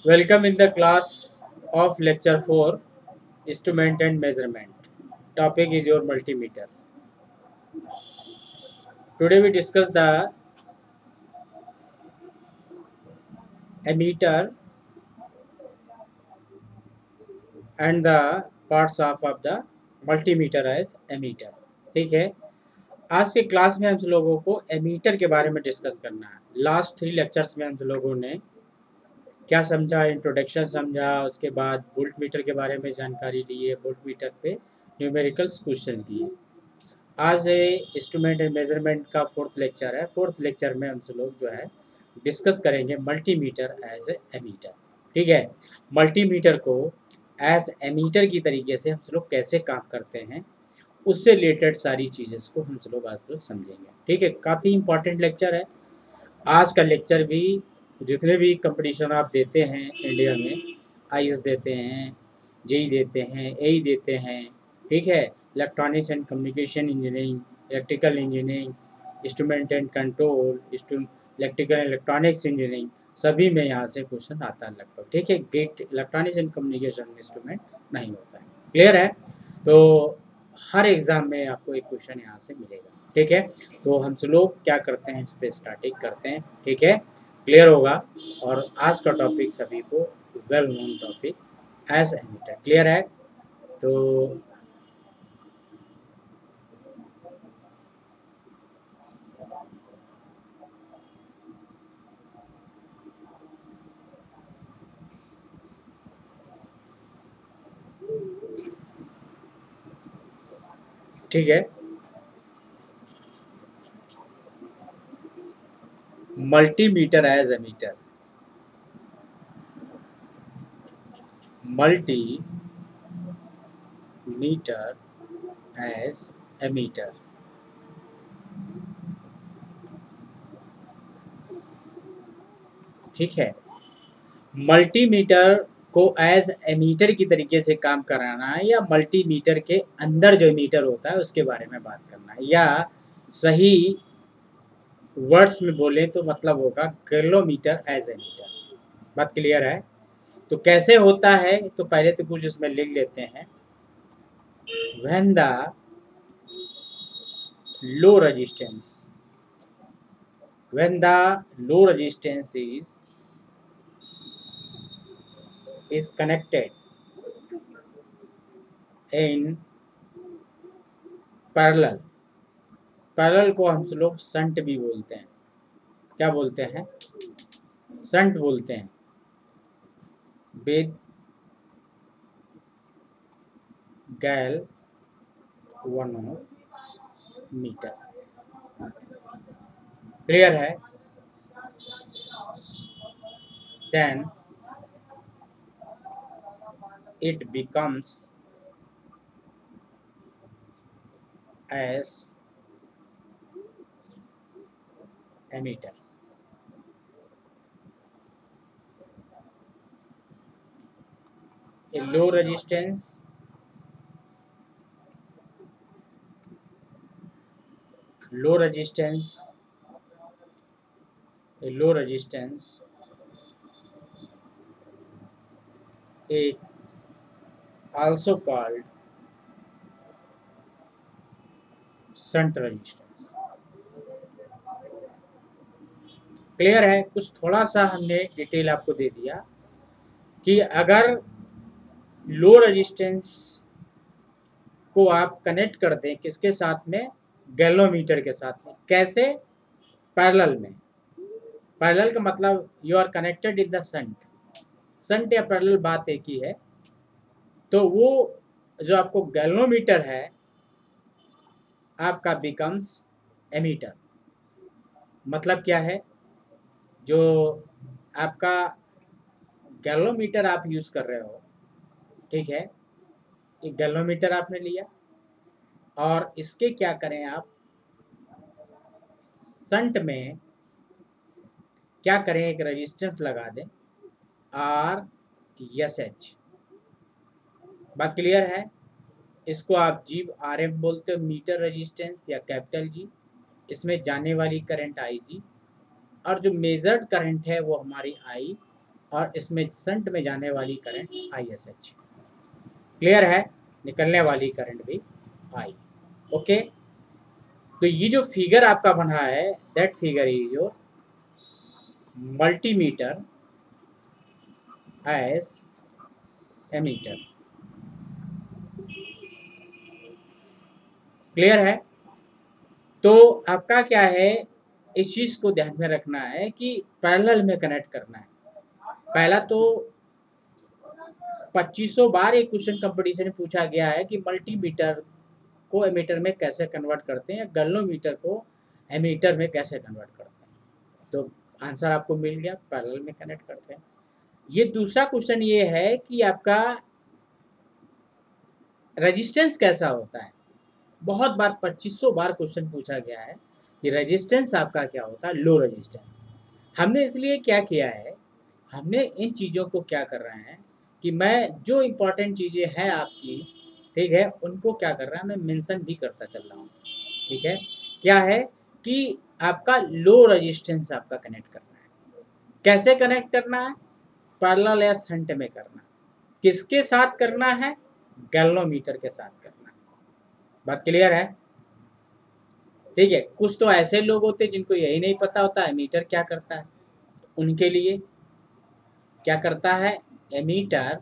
Welcome in the class of lecture 4 instrument and measurement. Topic is your multimeter. Today we discuss the ammeter and the parts of the multimeter as ammeter. ठीक है, आज के class में हम लोगों को ammeter के बारे में डिस्कस करना है। लास्ट 3 लेक्चर्स में हम लोगों ने क्या समझा, इंट्रोडक्शन समझा, उसके बाद वोल्ट मीटर के बारे में जानकारी ली है, वोल्ट मीटर पे न्यूमेरिकल्स क्वेश्चन किए। आज इंस्ट्रूमेंट एंड मेजरमेंट का 4th लेक्चर है। 4th लेक्चर में हम लोग जो है डिस्कस करेंगे मल्टीमीटर एज एमीटर। ठीक है, मल्टीमीटर को एज एमीटर की तरीके से हम लोग कैसे काम करते हैं, उससे रिलेटेड सारी चीज़ें को हम लोग आज लोग समझेंगे। ठीक है, काफ़ी इंपॉर्टेंट लेक्चर है आज का लेक्चर भी। जितने भी कंपटीशन आप देते हैं इंडिया में, आईएएस देते हैं, जेई देते हैं, एई देते हैं, ठीक है, electronics and communication engineering, electrical engineering, instrument and control, electrical electronics engineering, सभी में यहाँ से क्वेश्चन आता है लगभग। ठीक है, gate electronics and communication instrument नहीं होता है। क्लियर है? तो हर एग्जाम में आपको एक क्वेश्चन यहाँ से मिलेगा। ठीक है, तो हम लोग क्या करते हैं, इस पे स्टार्टिंग करते हैं। ठीक है, क्लियर होगा। और आज का टॉपिक सभी को well known topic as ammeter. Clear है? तो ठीक है, multimeter as ammeter. Multimeter as ammeter. ठीक है, मल्टीमीटर को एज एमीटर की तरीके से काम कराना है, या मल्टीमीटर के अंदर जो मीटर होता है उसके बारे में बात करना है, या सही वर्ड्स में बोले तो मतलब होगा किलोमीटर एज एमीटर। बात क्लियर है? तो कैसे होता है, तो पहले तो कुछ इसमें लिख लेते हैं। When the low resistance when the low resistance is connected in parallel. Parallel को हम लोग संट भी बोलते हैं। क्या बोलते हैं? संट बोलते हैं। With galvanometer. क्लियर है? Then it becomes as ammeter। A low resistance it also called shunt resistance। Clear है? कुछ थोड़ा सा हमने डिटेल आपको दे दिया कि अगर लो रेजिस्टेंस को आप कनेक्ट कर दें किसके साथ में, गैल्वामीटर के साथ में। कैसे? पैरेलल में। पैरेलल का मतलब you are connected in the shunt. Shunt या पैरेलल बात एक ही है। तो वो जो आपको गैल्वामीटर है आपका बिकम्स एमीटर। मतलब क्या है? जो आपका गैल्वामीटर आप यूज कर रहे हो, ठीक है, एक गैल्वामीटर आपने लिया और इसके क्या करें आप, शंट में क्या करें, एक रेजिस्टेंस लगा दें RSH। बात क्लियर है? इसको आप RM बोलते हो, मीटर रेजिस्टेंस, या कैपिटल G। इसमें जाने वाली करंट IG, और जो मेजर्ड करंट है वो हमारी I, और इसमें शंट में जाने वाली करंट ISH। क्लियर है? निकलने वाली करंट भी I। ओके, तो ये जो फिगर आपका बना है दैट फिगर इज जो मल्टीमीटर एज एमीटर। क्लियर है? तो आपका क्या है, इस चीज को ध्यान में रखना है कि पैरेलल में कनेक्ट करना है। पहला तो 2500 बार एक क्वेश्चन कंपटीशन में पूछा गया है कि मल्टीमीटर को एमीटर में कैसे कन्वर्ट करते हैं, गैल्वेनोमीटर को एमीटर में कैसे कन्वर्ट करते हैं। तो आंसर आपको मिल गया, पैरेलल में कनेक्ट करते हैं। ये दूसरा क्वेश्चन ये है कि आपका रेजिस्टेंस कैसा होता है। बहुत बार 2500 बार क्वेश्चन पूछा गया है कि रेजिस्टेंस आपका क्या होता है, लो रेजिस्टेंस। हमने इसलिए क्या किया है, हमने इन चीज़ों को क्या कर रहे हैं कि मैं जो इम्पोर्टेंट चीज़ें हैं आपकी, ठीक है, उनको क्या कर रहा है, मैं मेंशन भी करता चल रहा हूँ। ठीक है, क्या है कि आपका लो रेजिस्टेंस आपका कनेक्ट करना है। कैसे कनेक्ट करना है, पैरेलल या शंट में करना। किसके साथ करना है, गैल्वेनोमीटर के साथ करना है। बात क्लियर है? ठीक है, कुछ तो ऐसे लोग होते हैं जिनको यही नहीं पता होता एमीटर क्या करता है। उनके लिए क्या करता है, एमीटर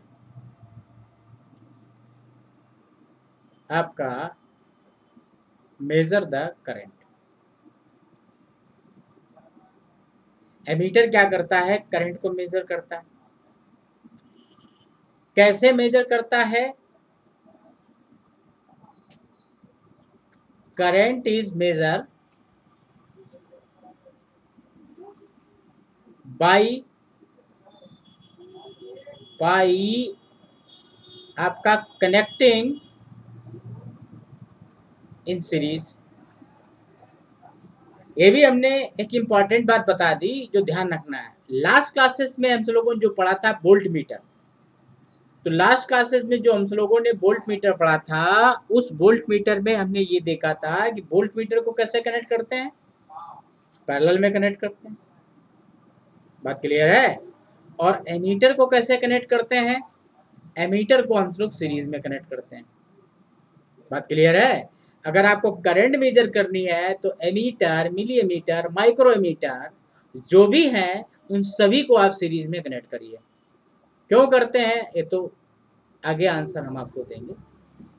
आपका मेजर द करंट। एमीटर क्या करता है, करंट को मेजर करता है। कैसे मेजर करता है, करंट इज मेजर बाई आपका कनेक्टिंग इन सीरीज। ये भी हमने एक इम्पॉर्टेंट बात बता दी जो ध्यान रखना है। लास्ट क्लासेस में हम लोगों ने जो पढ़ा था वोल्ट मीटर, तो लास्ट क्लासेस में जो हम लोगों ने वोल्ट मीटर पढ़ा था, उस वोल्ट मीटर में हमने ये देखा था कि वोल्ट मीटर को कैसे कनेक्ट करते हैं, पैरेलल में कनेक्ट करते हैं। बात क्लियर है? और एमीटर को कैसे कनेक्ट करते हैं, एमीटर को हम लोग सीरीज में कनेक्ट करते हैं। बात क्लियर है? अगर आपको करंट मेजर करनी है तो ammeter, milli ammeter, micro ammeter जो भी हैं उन सभी को आप सीरीज में कनेक्ट करिए। क्यों करते हैं ये तो आगे आंसर हम आपको देंगे।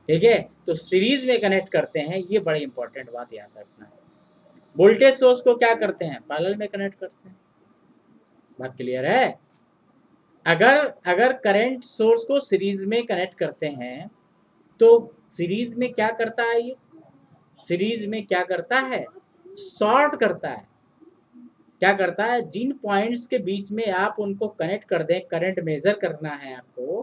ठीक है, तो सीरीज में कनेक्ट करते हैं, ये बड़ी इंपॉर्टेंट बात याद रखना है। वोल्टेज सोर्स को क्या करते हैं, पैरेलल में कनेक्ट करते हैं। बात क्लियर है? अगर करंट सोर्स को सीरीज में कनेक्ट करते हैं तो सीरीज में क्या करता है, ये सीरीज में क्या करता है, शॉर्ट करता है। क्या करता है, जिन पॉइंट्स के बीच में आप उनको कनेक्ट कर दें, करंट मेजर करना है आपको।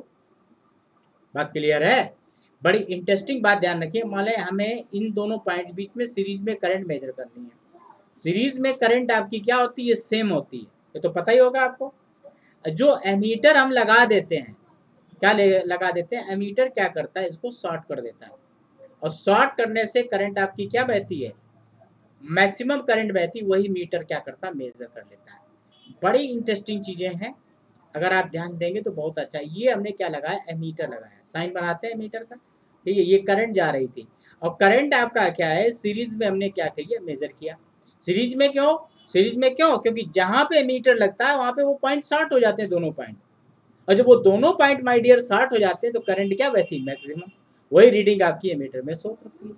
बात क्लियर है? बड़ी इंटरेस्टिंग बात ध्यान रखिए, मान लें हमें इन दोनों पॉइंट्स बीच में सीरीज में करंट मेजर करनी है। सीरीज में करंट आपकी क्या होती है, सेम होती है, ये तो पता ही होगा आपको। जो एमीटर हम लगा देते हैं, क्या लगा देते हैं, एमीटर क्या करता है, इसको शॉर्ट कर देता है। और शॉर्ट करने से करंट आपकी क्या बहती है, मैक्सिमम करंट बहती, वही मीटर क्या करता है, मेजर कर लेता है। बड़ी इंटरेस्टिंग चीजें हैं, अगर आप ध्यान देंगे तो बहुत अच्छा। ये हमने क्या लगाया, एमीटर लगाया, साइन बनाते हैं एमीटर का। ठीक है, ये करंट जा रही थी और करंट आपका क्या है, सीरीज में हमने क्या किया, मेजर किया। सीरीज में क्यों, सीरीज में क्यों, क्योंकि जहां पे एमीटर लगता है वहां पे वो पॉइंट शॉर्ट हो जाते हैं, दोनों पॉइंट। और जब वो दोनों पॉइंट माय डियर शॉर्ट हो जाते हैं तो करंट क्या बहती है, मैक्सिमम। वही रीडिंग आपकी एमीटर में शो करती है।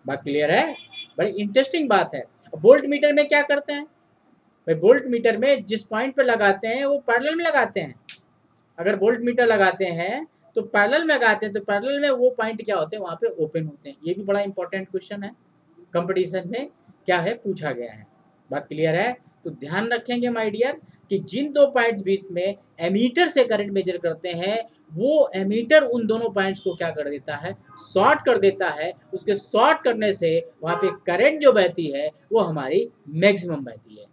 बात क्लियर है? बड़ी इंटरेस्टिंग बात है। वोल्ट मीटर में क्या करते हैं भाई, वोल्ट मीटर में जिस पॉइंट पे लगाते हैं वो पैरेलल में लगाते हैं। अगर वोल्ट मीटर लगाते हैं तो पैरेलल में लगाते हैं, तो पैरेलल में वो पॉइंट क्या होते हैं, वहां पे ओपन होते हैं। ये भी बड़ा इंपॉर्टेंट क्वेश्चन है, कंपटीशन में क्या है, पूछा गया है। बात क्लियर है? तो ध्यान रखेंगे माय डियर कि जिन दो पॉइंट्स बीच में एमीटर से करंट मेजर करते हैं, वो एमीटर उन दोनों पॉइंट्स को क्या कर देता है, शॉर्ट कर देता है। उसके शॉर्ट करने से वहां पे करंट जो बहती है वो हमारी मैक्सिमम बहती है।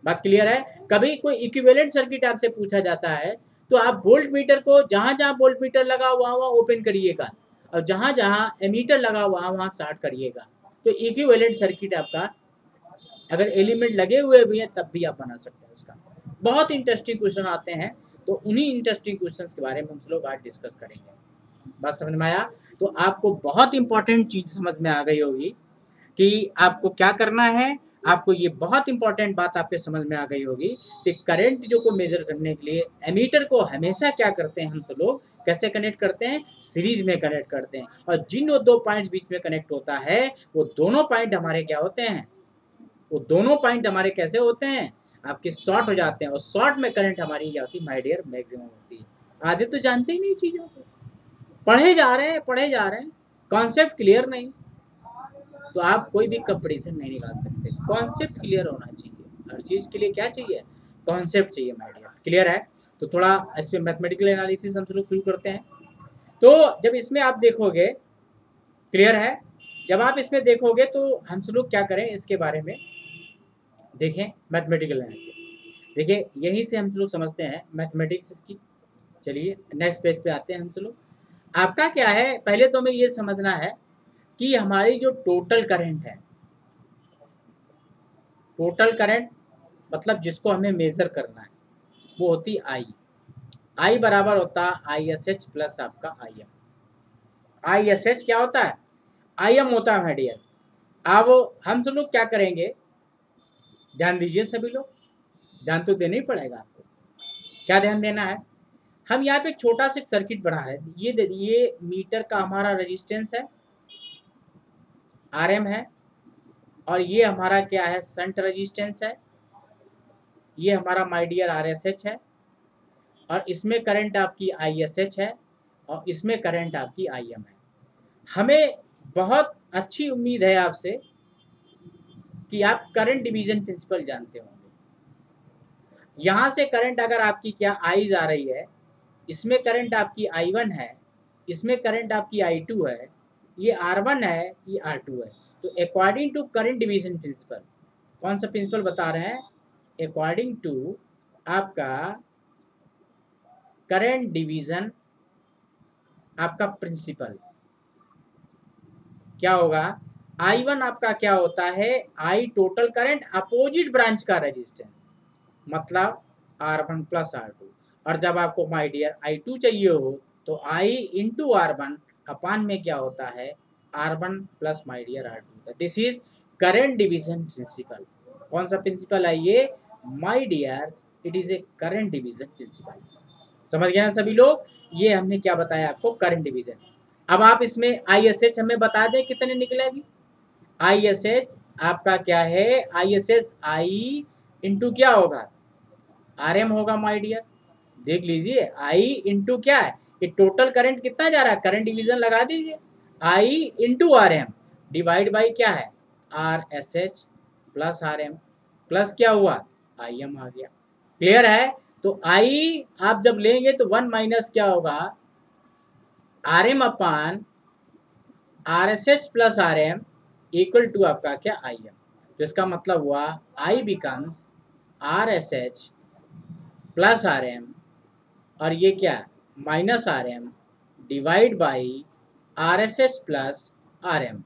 बात क्लियर है? कभी कोई इक्विवेलेंट सर्किट आपसे पूछा जाता है तो आप वोल्ट मीटर को जहां जहां वोल्ट मीटर लगा वहां वहां ओपन करिएगा और जहां जहां एमीटर लगा वहां वहां शॉर्ट करिएगा। तो इक्विवेलेंट सर्किट आपका अगर एलिमेंट लगे हुए भी हैं तब भी आप बना सकते हैं उसका। बहुत इंटरेस्टिंग क्वेश्चन आते हैं, तो उन्हीं इंटरेस्टिंग क्वेश्चंस के बारे में हम लोग आज डिस्कस करेंगे। बात समझ में आया? तो आपको बहुत इंपॉर्टेंट चीज समझ में आ गई होगी कि आपको क्या करना है। आपको ये बहुत इंपॉर्टेंट बात आपके समझ में आ गई होगी कि करंट जो को मेजर करने के लिए एमीटर को हमेशा क्या करते हैं हम सब लोग, कैसे कनेक्ट करते हैं, सीरीज में कनेक्ट करते हैं। और जिन वो दो पॉइंट्स बीच में कनेक्ट होता है वो दोनों पॉइंट हमारे क्या होते हैं, वो दोनों पॉइंट हमारे कैसे होते हैं, आपके शॉर्ट हो जाते हैं। और शॉर्ट में करंट हमारी क्या होती है, माय डियर, मैक्सिमम होती है। आधे तो जानते ही नहीं चीज़ों को, पढ़े जा रहे हैं, कॉन्सेप्ट क्लियर नहीं, तो आप कोई भी कंपटीशन नहीं निकाल सकते। कॉन्सेप्ट क्लियर होना चाहिए, हर चीज़ के लिए क्या चाहिए, कॉन्सेप्ट चाहिए माय डियर। क्लियर है? तो थोड़ा इस पर मैथमेटिकल एनालिसिस हम लोग शुरू करते हैं। तो जब इसमें आप देखोगे, क्लियर है, जब आप इसमें देखोगे तो हम सब लोग क्या करें इसके बारे में देखें। मैथमेटिकल एनालिसिस देखिए, यहीं से हम लोग समझते हैं मैथमेटिक्स इसकी। चलिए नेक्स्ट पेज पे आते हैं हम सब लोग। आपका क्या है, पहले तो हमें ये समझना है कि हमारी जो टोटल करंट है, टोटल करंट मतलब जिसको हमें मेजर करना है, वो होती आई। आई बराबर होता है आई एस एच प्लस आपका I am. I S H क्या होता है, आई एम होता है माय डियर। अब हम सब लोग क्या करेंगे, ध्यान दीजिए सभी लोग, ध्यान तो देना ही पड़ेगा आपको। क्या ध्यान देना है, हम यहाँ पे छोटा सा सर्किट बना रहे हैं। ये मीटर का हमारा रेजिस्टेंस है, आरएम है, और ये हमारा क्या है, शंट रेजिस्टेंस है, ये हमारा माय डियर आरएसएच है, और इसमें करंट आपकी आईएसएच है, और इसमें करंट आपकी आईएम है। हमें बहुत अच्छी उम्मीद है आपसे कि आप करंट डिवीजन प्रिंसिपल जानते होंगे। यहाँ से करंट अगर आपकी क्या आईज आ रही है, इसमें करंट आपकी I1 है, इसमें करंट आपकी I2 है, ये R1 है, ये R2 है। तो according to current division principle, कौन सा प्रिंसिपल बता रहे हैं, अकॉर्डिंग टू आपका करंट डिवीजन आपका प्रिंसिपल क्या होगा, I1 आपका क्या होता है, I total current opposite branch का रेजिस्टेंस, मतलब R1 प्लस R2। और जब आपको माय डियर I2 चाहिए हो तो I इंटू R1 अपान में क्या होता है, R1 plus my dear R2। This is current division principle. कौन सा प्रिंसिपल है ये, my dear, it is a current division principle. समझ गए ना सभी लोग, ये हमने क्या बताया आपको, करंट डिवीजन। अब आप इसमें ISH हमें बता दें कितने निकलेगी। ISH आपका क्या है, ISH I इंटू क्या होगा, RM होगा माय डियर। देख लीजिए I इंटू क्या है, ये टोटल करंट कितना जा रहा है, करंट डिवीजन लगा दीजिए, I into RM divide by क्या है, RSH प्लस RM प्लस क्या हुआ, IM आ गया। क्लियर है? तो I आप जब लेंगे तो 1 माइनस क्या होगा, RM upon RSH plus RM equal to आपका क्या, IM। तो इसका मतलब हुआ I becomes RSH plus RM, और ये क्या, minus RM divide by RSH plus RM,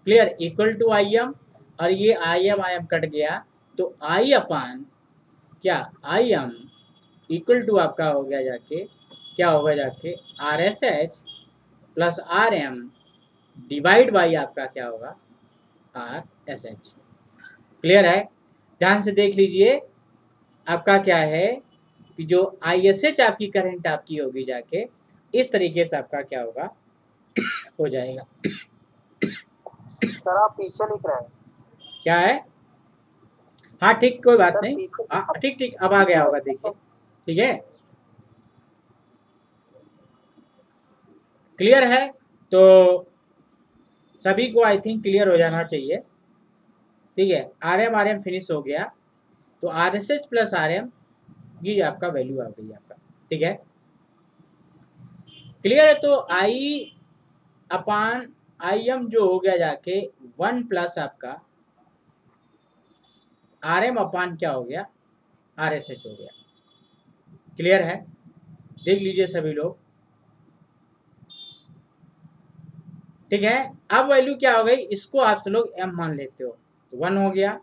clear, equal to IM। और ये IM कट गया, तो I अपान क्या, IM इक्वल टू आपका हो गया जाके, क्या होगा जाके, RSH plus RM divide by आपका क्या होगा, RSH। क्लियर है? ध्यान से देख लीजिए, आपका क्या है कि जो ISH आपकी करंट आपकी होगी जाके, इस तरीके से आपका क्या होगा, हो जाएगा। सर आप पीछे लिख रहे हैं, क्या है, हाँ ठीक, कोई बात सर नहीं, पीछे हाँ ठीक ठीक, अब आ गया होगा, देखिए ठीक है, क्लियर है। तो सभी को आई थिंक क्लियर हो जाना चाहिए, ठीक है। RM फिनिश हो गया, तो RSH प्लस RM ये आपका वैल्यू आ गई आपका, ठीक है, क्लियर है। तो I अपान IM जो हो गया जाके 1 प्लस आपका RM अपान क्या हो गया, RSH हो गया। क्लियर है? देख लीजिए सभी लोग, ठीक है। अब वैल्यू क्या हो गई, इसको आप सब लोग M मान लेते हो, तो 1 हो गया,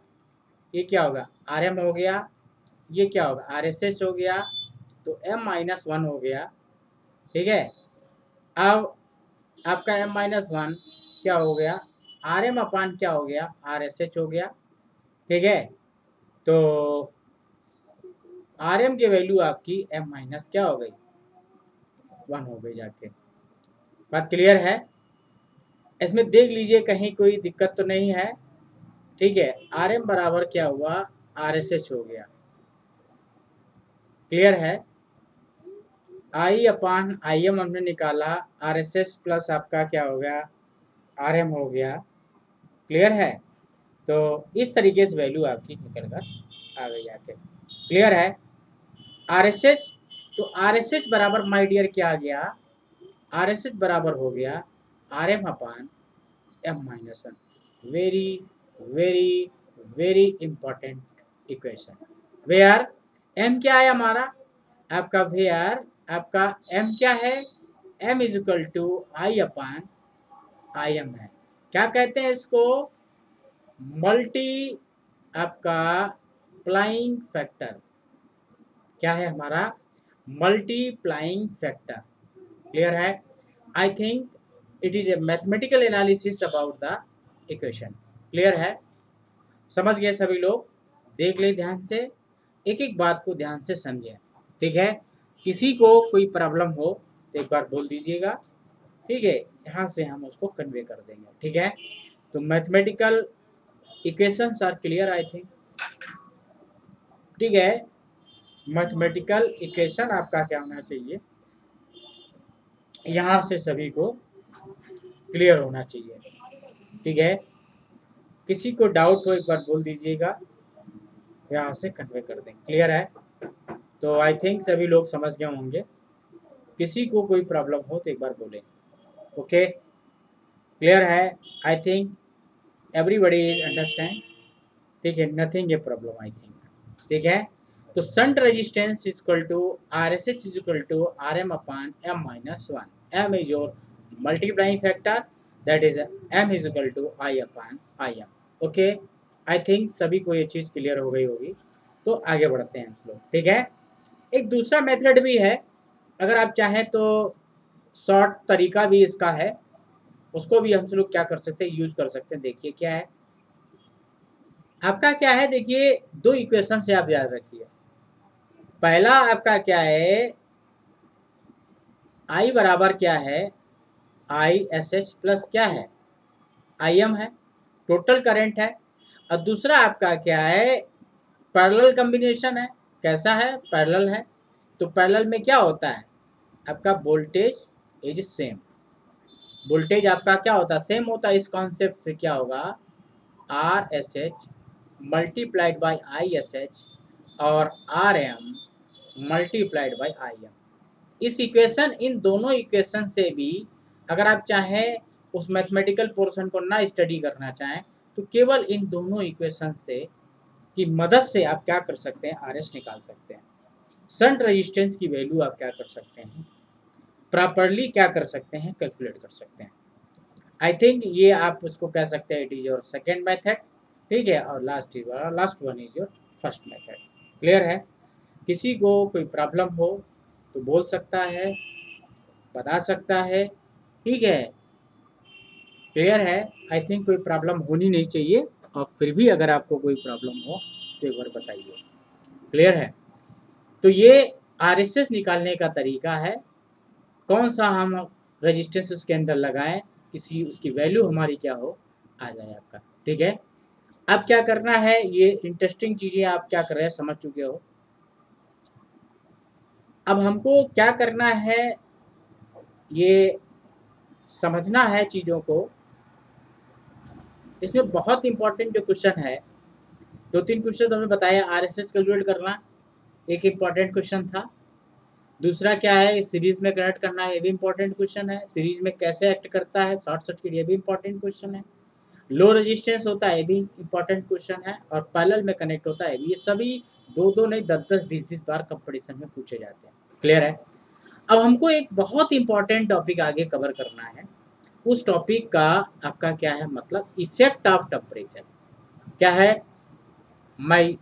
ये क्या होगा, RM हो गया, ये क्या होगा, आर एस एच हो गया, तो m माइनस वन हो गया, ठीक है। अब आपका m माइनस वन क्या हो गया, आर एम अपान क्या हो गया, आर एस एच हो गया, ठीक है। तो आर एम की वैल्यू आपकी m माइनस क्या हो गई, वन हो गई जाके। बात क्लियर है, इसमें देख लीजिए कहीं कोई दिक्कत तो नहीं है, ठीक है। आर एम बराबर क्या हुआ, आर एस एच हो गया, क्लियर है। आई अपान आई एम हमने निकाला, आर एस एच प्लस आपका क्या हो गया, आर एम हो गया, क्लियर है। तो इस तरीके से वैल्यू आपकी निकल कर आ गई आके, क्लियर है। आर एस एच, तो आर एस एच बराबर माई डियर क्या आ गया, आर एस एच बराबर हो गया R M upon M minus one. Very very very important equation, where M क्या है हमारा, आपका वेयर आपका एम क्या है, M is equal to I upon I M है। क्या कहते हैं इसको, मल्टी आपका प्लाइंग फैक्टर, क्या है हमारा, मल्टीप्लाइंग फैक्टर, क्लियर है। I think it is A mathematical analysis about the equation, clear है। समझ गए सभी लोग, देख ले ध्यान से, एक एक बात को ध्यान से समझें, ठीक है। किसी को कोई प्रॉब्लम हो तो एक बार बोल दीजिएगा, ठीक है, यहाँ से हम उसको कन्वे कर देंगे, ठीक है। तो mathematical equations are clear I think, ठीक है। मैथमेटिकल इक्वेशन आपका क्या होना चाहिए, यहाँ से सभी को क्लियर होना चाहिए, ठीक है। किसी को डाउट हो एक बार बोल दीजिएगा, यहाँ से कन्वे कर देंगे, क्लियर है। तो आई थिंक सभी लोग समझ गए होंगे, किसी को कोई प्रॉब्लम हो तो एक बार बोलें, ओके, क्लियर है। I think everybody is understand, ठीक है, nothing a problem I think, ठीक है। तो shunt resistance is equal to R S H is equal to R M upon M minus one, M is your multiplying factor, that is M is equal to I upon I M, okay. I think सभी को ये चीज़ clear हो गई होगी, तो आगे बढ़ते हैं हम लोग, ठीक है। एक दूसरा मेथड भी है, अगर आप चाहें तो शॉर्ट तरीका भी इसका है, उसको भी हम लोग क्या कर सकते हैं, यूज कर सकते हैं। देखिए क्या है आपका, क्या है देखिए, दो इक्वेशन से आप याद रखिए। पहला आपका क्या है, आई बराबर क्या है, आई एस एच प्लस क्या है, आई एम है, टोटल करंट है। और दूसरा आपका क्या है, पैरेलल कॉम्बिनेशन है, कैसा है, पैरेलल है। तो पैरेलल में क्या होता है, आपका वोल्टेज इज सेम, वोल्टेज आपका क्या होता है, सेम होता है। इस कॉन्सेप्ट से क्या होगा, R S H multiplied by I S H और R M multiplied by I M. इस इक्वेशन, इन दोनों इक्वेशन से भी अगर आप चाहें उस मैथमेटिकल पोर्शन को ना स्टडी करना चाहें, तो केवल इन दोनों इक्वेशन से की मदद से आप क्या कर सकते हैं, आर एस निकाल सकते हैं। शंट रेजिस्टेंस की वैल्यू आप क्या कर सकते हैं, प्रॉपरली क्या कर सकते हैं, कैलकुलेट कर सकते हैं। आई थिंक ये आप उसको कह सकते हैं, it is your second method, ठीक है। और last one is your first method, clear है। किसी को कोई प्रॉब्लम हो तो बोल सकता है, बता सकता है, ठीक है, क्लियर है। आई थिंक कोई प्रॉब्लम होनी नहीं चाहिए, और फिर भी अगर आपको कोई प्रॉब्लम हो तो एक बार बताइए, क्लियर है। तो ये आरएसएस निकालने का तरीका है, कौन सा हम रेजिस्टेंस उसके अंदर लगाएं, किसी उसकी वैल्यू हमारी क्या हो, आ जाए आपका, ठीक है। अब क्या करना है, ये इंटरेस्टिंग चीज़ें आप क्या कर रहे हैं, समझ चुके हो। अब हमको क्या करना है, ये समझना है चीज़ों को। इसमें बहुत इंपॉर्टेंट जो क्वेश्चन है, दो तीन क्वेश्चन तो हमने बताया, आरएसएस कैलकुलेट करना एक इम्पॉर्टेंट क्वेश्चन था। दूसरा क्या है, सीरीज में कनेक्ट करना है, ये भी इंपॉर्टेंट क्वेश्चन है। सीरीज में कैसे एक्ट करता है, शॉर्ट सर्किट, ये भी इंपॉर्टेंट क्वेश्चन है। लो रेजिस्टेंस होता है, ये भी इंपॉर्टेंट क्वेश्चन है। और पैरेलल में कनेक्ट होता है, ये सभी दो दो नहीं 10-10 20-20 बार कंपटीशन में पूछे जाते हैं, क्लियर है। अब हमको एक बहुत इंपॉर्टेंट टॉपिक आगे कवर करना है, उस टॉपिक का आपका क्या है मतलब, इफेक्ट ऑफ टेम्परेचर क्या है। मैं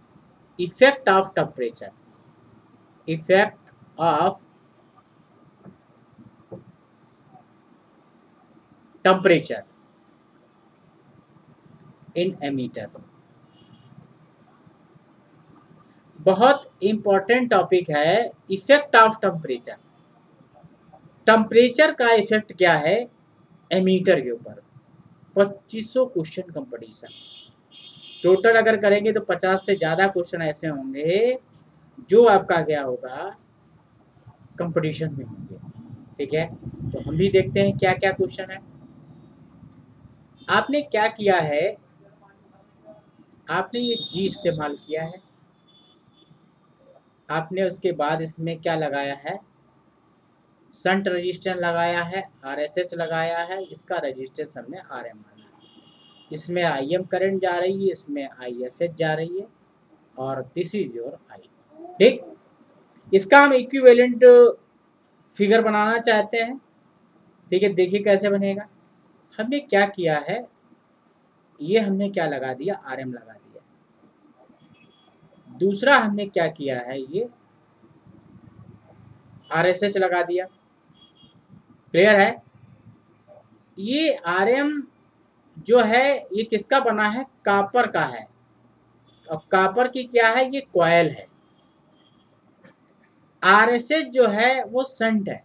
effect of temperature, effect of temperature in ammeter. बहुत इंपॉर्टेंट टॉपिक है इफेक्ट ऑफ टेम्परेचर। टेम्परेचर का इफेक्ट क्या है एमीटर के ऊपर। 2500 क्वेश्चन कंपटीशन टोटल अगर करेंगे तो 50 से ज़्यादा क्वेश्चन ऐसे होंगे जो आपका क्या होगा कंपटीशन में होंगे। ठीक है, तो हम भी देखते हैं क्या क्या क्वेश्चन है। आपने क्या किया है, आपने ये जी इस्तेमाल किया है, आपने उसके बाद इसमें क्या लगाया है, शंट रजिस्टेंस लगाया है, आरएसएस लगाया है, इसका रजिस्टेंस हमने आरएम माना है। इसमें आईएम करंट जा रही है, इसमें आईएसएस जा रही है, और दिस इज योर आई। ठीक, इसका हम इक्विवेलेंट फिगर बनाना चाहते हैं। ठीक है, देखिए कैसे बनेगा। हमने क्या किया है, ये हमने क्या लगा दिया, आरएम लगा दिया। दूसरा हमने क्या किया है, ये आरएसएस लगा दिया। क्लियर है। ये आरएम जो है ये किसका बना है, कॉपर का है। अब कॉपर की क्या है, ये कॉइल है। आरएसएस जो है वो शंट है।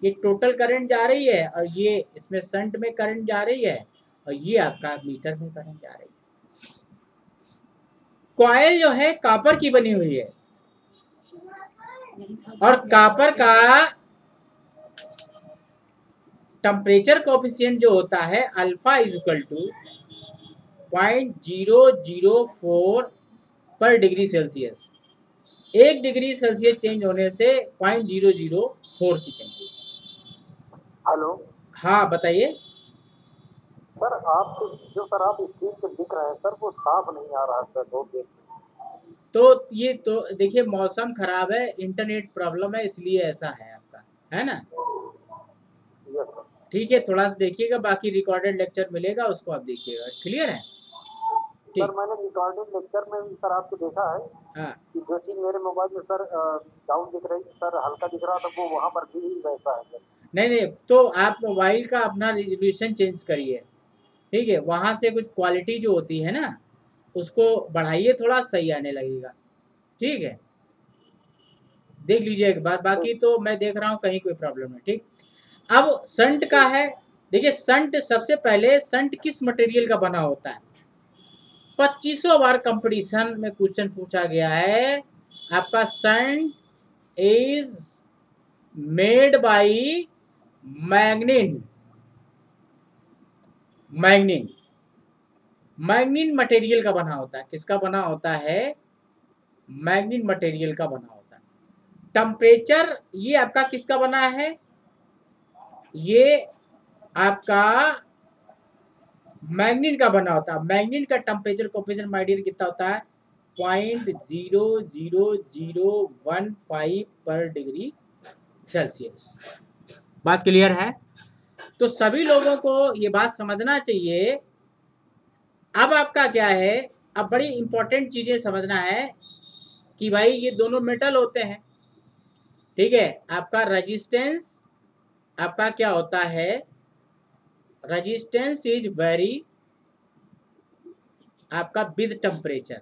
ये टोटल करंट जा रही है और ये इसमें शंट में करंट जा रही है और ये आपका मीटर में करंट जा रही है। कॉइल जो है कॉपर की बनी हुई है और कॉपर का टेम्परेचर कोएफिशिएंट जो होता है अल्फा इज इक्वल टू 0.004 पर degree Celsius. 1 degree Celsius change होने से 0.004 की चेंज। हेलो, हाँ बताइए सर आप जो सर आप स्क्रीन पे दिख रहे हैं सर वो साफ नहीं आ रहा सर बहुत देर से। तो ये तो देखिए मौसम खराब है, इंटरनेट प्रॉब्लम है, इसलिए ऐसा है आपका, है ना। Yes sir. ठीक है, थोड़ा सा देखिएगा, बाकी रिकॉर्डेड लेक्चर मिलेगा उसको आप देखिएगा। क्लियर है। सर ठीक, मैंने रिकॉर्डिंग लेक्चर में भी सर आपको देखा है हाँ कि जो चीज मेरे मोबाइल में सर डाउन दिख रही सर हल्का दिख रहा था वो वहाँ पर भी वैसा है सर। नहीं नहीं, तो आप मोबाइल का अपना रेजोल्यूशन चेंज करिए। ठीक है, वहाँ से कुछ क्वालिटी जो होती है ना उसको बढ़ाइए, थोड़ा सही आने लगेगा। ठीक है, देख लीजिए एक बार, बाकी तो मैं देख रहा हूँ कहीं कोई प्रॉब्लम है। ठीक, अब संट का है। देखिए संट, सबसे पहले संट किस मटेरियल का बना होता है। 2500 बार कंपटीशन में क्वेश्चन पूछा गया है आपका। Shunt is made bye मैग्नीन। मैग्नीन, मैग्नीन material का बना होता है। किसका बना होता है, मैग्नीन मटेरियल का बना होता है। टेम्परेचर ये आपका किसका बना है, ये आपका मैग्नीन का बना होता है। मैग्नीन का टेम्परेचर कोएफिशिएंट माय डियर कितना होता है, 0.00015 पर डिग्री सेल्सियस। बात क्लियर है। तो सभी लोगों को ये बात समझना चाहिए। अब आपका क्या है, अब बड़ी इंपॉर्टेंट चीजें समझना है कि भाई ये दोनों मेटल होते हैं। ठीक है, आपका रेजिस्टेंस आपका क्या होता है, रेजिस्टेंस इज वेरी आपका विद टेम्परेचर।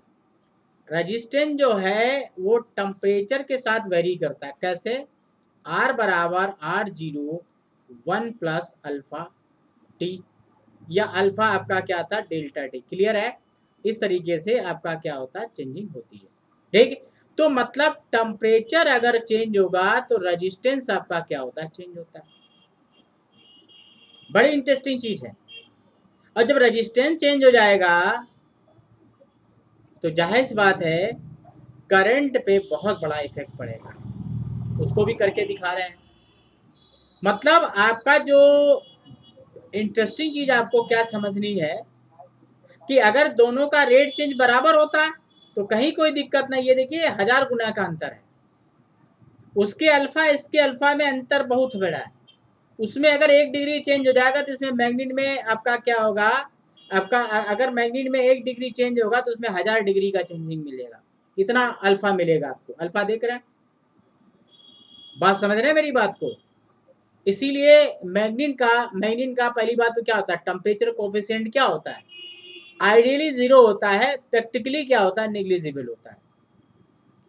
रेजिस्टेंस जो है वो टेम्परेचर के साथ वेरी करता है। कैसे, R बराबर R01 प्लस अल्फा टी, या अल्फा आपका क्या था, डेल्टा टी। क्लियर है। इस तरीके से आपका क्या होता है, चेंजिंग होती है। ठीक, तो मतलब टेम्परेचर अगर चेंज होगा तो रेजिस्टेंस आपका क्या होता है, चेंज होता है। बड़ी इंटरेस्टिंग चीज है। और जब रेजिस्टेंस चेंज हो जाएगा तो जाहिर सी बात है करंट पे बहुत बड़ा इफेक्ट पड़ेगा। उसको भी करके दिखा रहे हैं। मतलब आपका जो इंटरेस्टिंग चीज आपको क्या समझनी है कि अगर दोनों का रेट चेंज बराबर होता तो कहीं कोई दिक्कत नहीं। ये देखिए 1000 गुना का अंतर है। उसके अल्फा इसके अल्फा में अंतर बहुत बड़ा है। उसमें अगर 1 डिग्री चेंज हो जाएगा तो इसमें मैग्नीट में आपका क्या होगा, आपका अगर मैग्नीट में 1 डिग्री चेंज होगा तो उसमें 1000 डिग्री का चेंजिंग मिलेगा, इतना अल्फा मिलेगा आपको। अल्फा देख रहे हैं, बात समझ रहे हैं मेरी बात को। इसीलिए मैग्नीन का पहली बात तो क्या होता है, टेम्परेचर कोफिशिएंट क्या होता है, आइडियली 0 होता है, प्रैक्टिकली क्या होता है, नेग्लिजिबल होता है।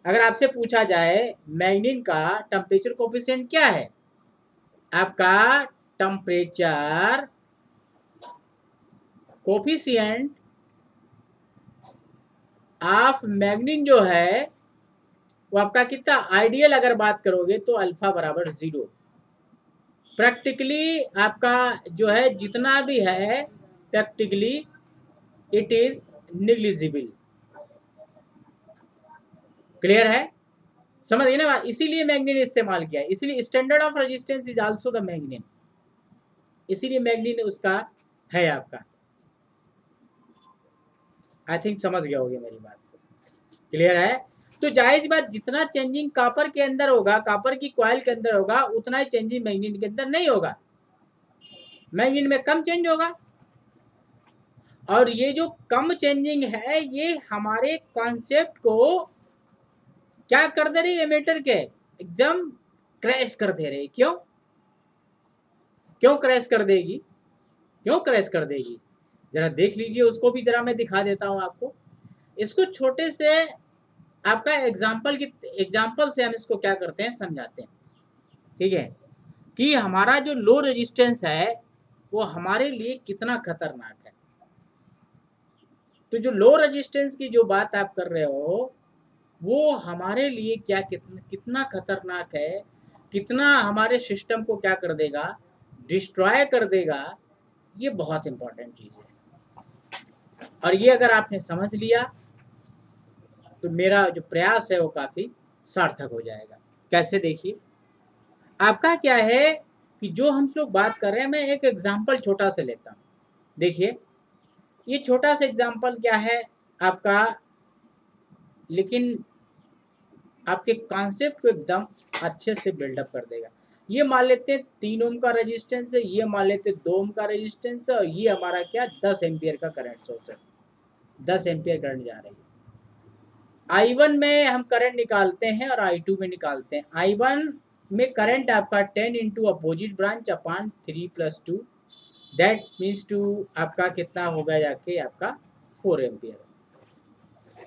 अगर आपसे पूछा जाए मैग्नीन का टेम्परेचर कोफिशिएंट क्या है, आपका टेम्परेचर कोफिशिएंट ऑफ मैग्नीन जो है वो आपका कितना, आइडियल अगर बात करोगे तो अल्फा बराबर 0। प्रैक्टिकली आपका जो है जितना भी है practically it is negligible. Clear है, समझ गए ना। इसीलिए मैग्नीन इस्तेमाल किया है, इसीलिए standard of resistance is also the manganin, इसीलिए मैग्नीन उसका है आपका। आई थिंक समझ गए होगे मेरी बात को। क्लियर है, तो जायज बात जितना चेंजिंग कॉपर के अंदर होगा, कॉपर की कॉइल के अंदर होगा, उतना ही चेंजिंग मैग्नीन के अंदर नहीं होगा, मैग्नीन में कम चेंज होगा। और ये जो कम चेंजिंग है ये हमारे कॉन्सेप्ट को क्या कर दे रही है, एमीटर के एकदम क्रैश कर दे रही। क्यों क्यों क्रैश कर देगी, क्यों क्रैश कर देगी, जरा देख लीजिए उसको भी, जरा मैं दिखा देता हूं आपको। इसको छोटे से आपका एग्जाम्पल से हम इसको क्या करते हैं, समझाते हैं। ठीक है, कि हमारा जो लो रेजिस्टेंस है वो हमारे लिए कितना खतरनाक है। तो जो लो रेजिस्टेंस की जो बात आप कर रहे हो वो हमारे लिए क्या कितना खतरनाक है, कितना हमारे सिस्टम को क्या कर देगा, डिस्ट्रॉय कर देगा, ये बहुत इंपॉर्टेंट चीज है। और ये अगर आपने समझ लिया तो मेरा जो प्रयास है वो काफी सार्थक हो जाएगा। कैसे, देखिए आपका क्या है कि जो हम लोग बात कर रहे हैं, मैं एक एग्जांपल छोटा सा लेता हूँ। देखिए ये छोटा सा एग्जांपल क्या है आपका, लेकिन आपके कॉन्सेप्ट को एकदम अच्छे से बिल्डअप कर देगा। ये मान लेते हैं 3 ओम का रेजिस्टेंस है, ये मान लेते हैं 2 ओम का रेजिस्टेंस है, और ये हमारा क्या 10 एम्पियर का करंट सोर्स है, 10 एम्पियर करंट जा रही है। I1 में हम करंट निकालते हैं और I2 में निकालते हैं। I1 में करंट आपका 10 into opposite branch upon 3 + 2, that means to आपका कितना होगा जाके आपका 4 एम्पियर।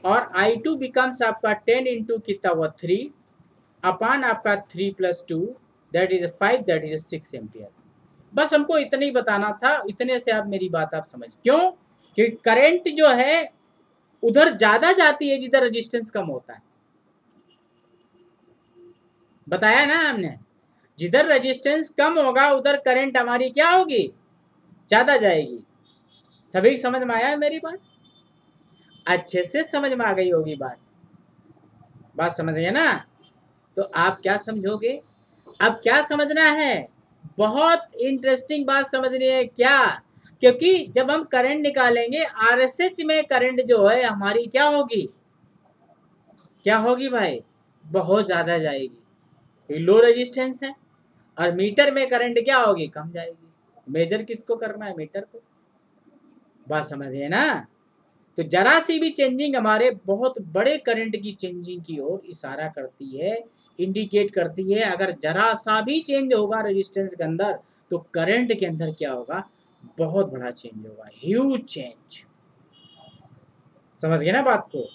और I2 बिकम्स आपका 10 इंटू कितना हुआ 3 अपॉन आपका 3 + 2, that is 5, that is 6 ampere. बस हमको इतना ही बताना था, इतने से आप मेरी बात आप समझ। क्यों, क्योंकि करंट जो है उधर ज्यादा जाती है जिधर रेजिस्टेंस कम होता है। बताया ना हमने, जिधर रेजिस्टेंस कम होगा उधर करंट हमारी क्या होगी, ज्यादा जाएगी। सभी समझ में आया है मेरी बात, अच्छे से समझ में आ गई होगी बात समझ गए ना। तो आप क्या समझोगे, अब क्या समझना है, बहुत इंटरेस्टिंग बात समझनी है क्या, क्योंकि जब हम करंट निकालेंगे आरएसएच में करंट जो है हमारी क्या होगी, क्या होगी भाई, बहुत ज्यादा जाएगी, लो रेजिस्टेंस है। और मीटर में करंट क्या होगी, कम जाएगी। मेजर किसको करना है, मीटर को। बात समझिए ना। तो जरा सी भी चेंजिंग हमारे बहुत बड़े करंट की चेंजिंग की ओर इशारा करती है, इंडिकेट करती है। अगर जरा सा भी चेंज होगा रेजिस्टेंस के अंदर तो करंट के अंदर क्या होगा, बहुत बड़ा चेंज होगा, ह्यूज चेंज। समझ गए ना बात को,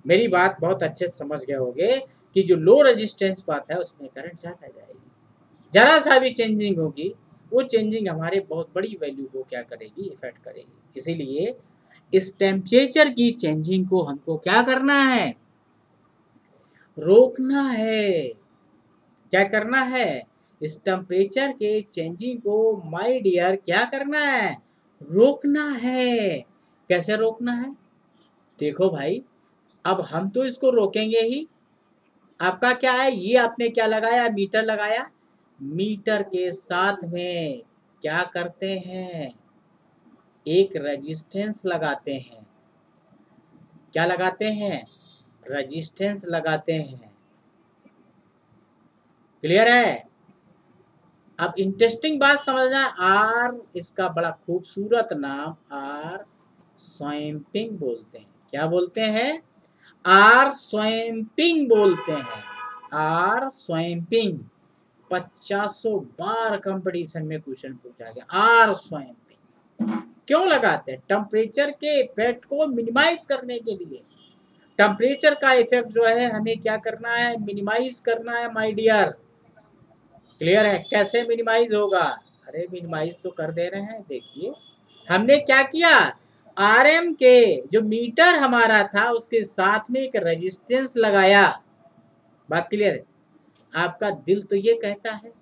मेरी बात बहुत अच्छे से समझ गए होंगे कि जो लो रेजिस्टेंस बात है उसमें करंट ज्यादा जाएगी, जरा सा भी चेंजिंग होगी वो चेंजिंग हमारे बहुत बड़ी वैल्यू को क्या करेगी, इफेक्ट करेगी। इसीलिए इस टेम्परेचर की चेंजिंग को हमको क्या करना है, रोकना है। क्या करना है, इस टेम्परेचर के चेंजिंग को माय डियर क्या करना है, रोकना है। कैसे रोकना है, देखो भाई, अब हम तो इसको रोकेंगे ही। आपका क्या है, ये आपने क्या लगाया, मीटर लगाया, मीटर के साथ में क्या करते हैं, एक रेजिस्टेंस लगाते हैं। क्या लगाते हैं, रेजिस्टेंस लगाते हैं। क्लियर है, अब इंटरेस्टिंग बात समझना, आर इसका बड़ा खूबसूरत नाम आर स्वैम्पिंग बोलते हैं। क्या बोलते हैं? आर स्वैम्पिंग बोलते हैं। आर स्वैम्पिंग 50 बार कंपटीशन में क्वेश्चन पूछा गया। आर स्वैम्पिंग क्यों लगाते हैं? टेम्परेचर के इफेक्ट को मिनिमाइज करने के लिए। टेम्परेचर का इफेक्ट जो है हमें क्या करना है? मिनिमाइज करना है माय डियर। क्लियर है? कैसे मिनिमाइज होगा? अरे मिनिमाइज तो कर दे रहे हैं, देखिए हमने क्या किया, आरएम के जो मीटर हमारा था उसके साथ में एक रेजिस्टेंस लगाया। बात क्लियर है? आपका दिल तो ये कहता है,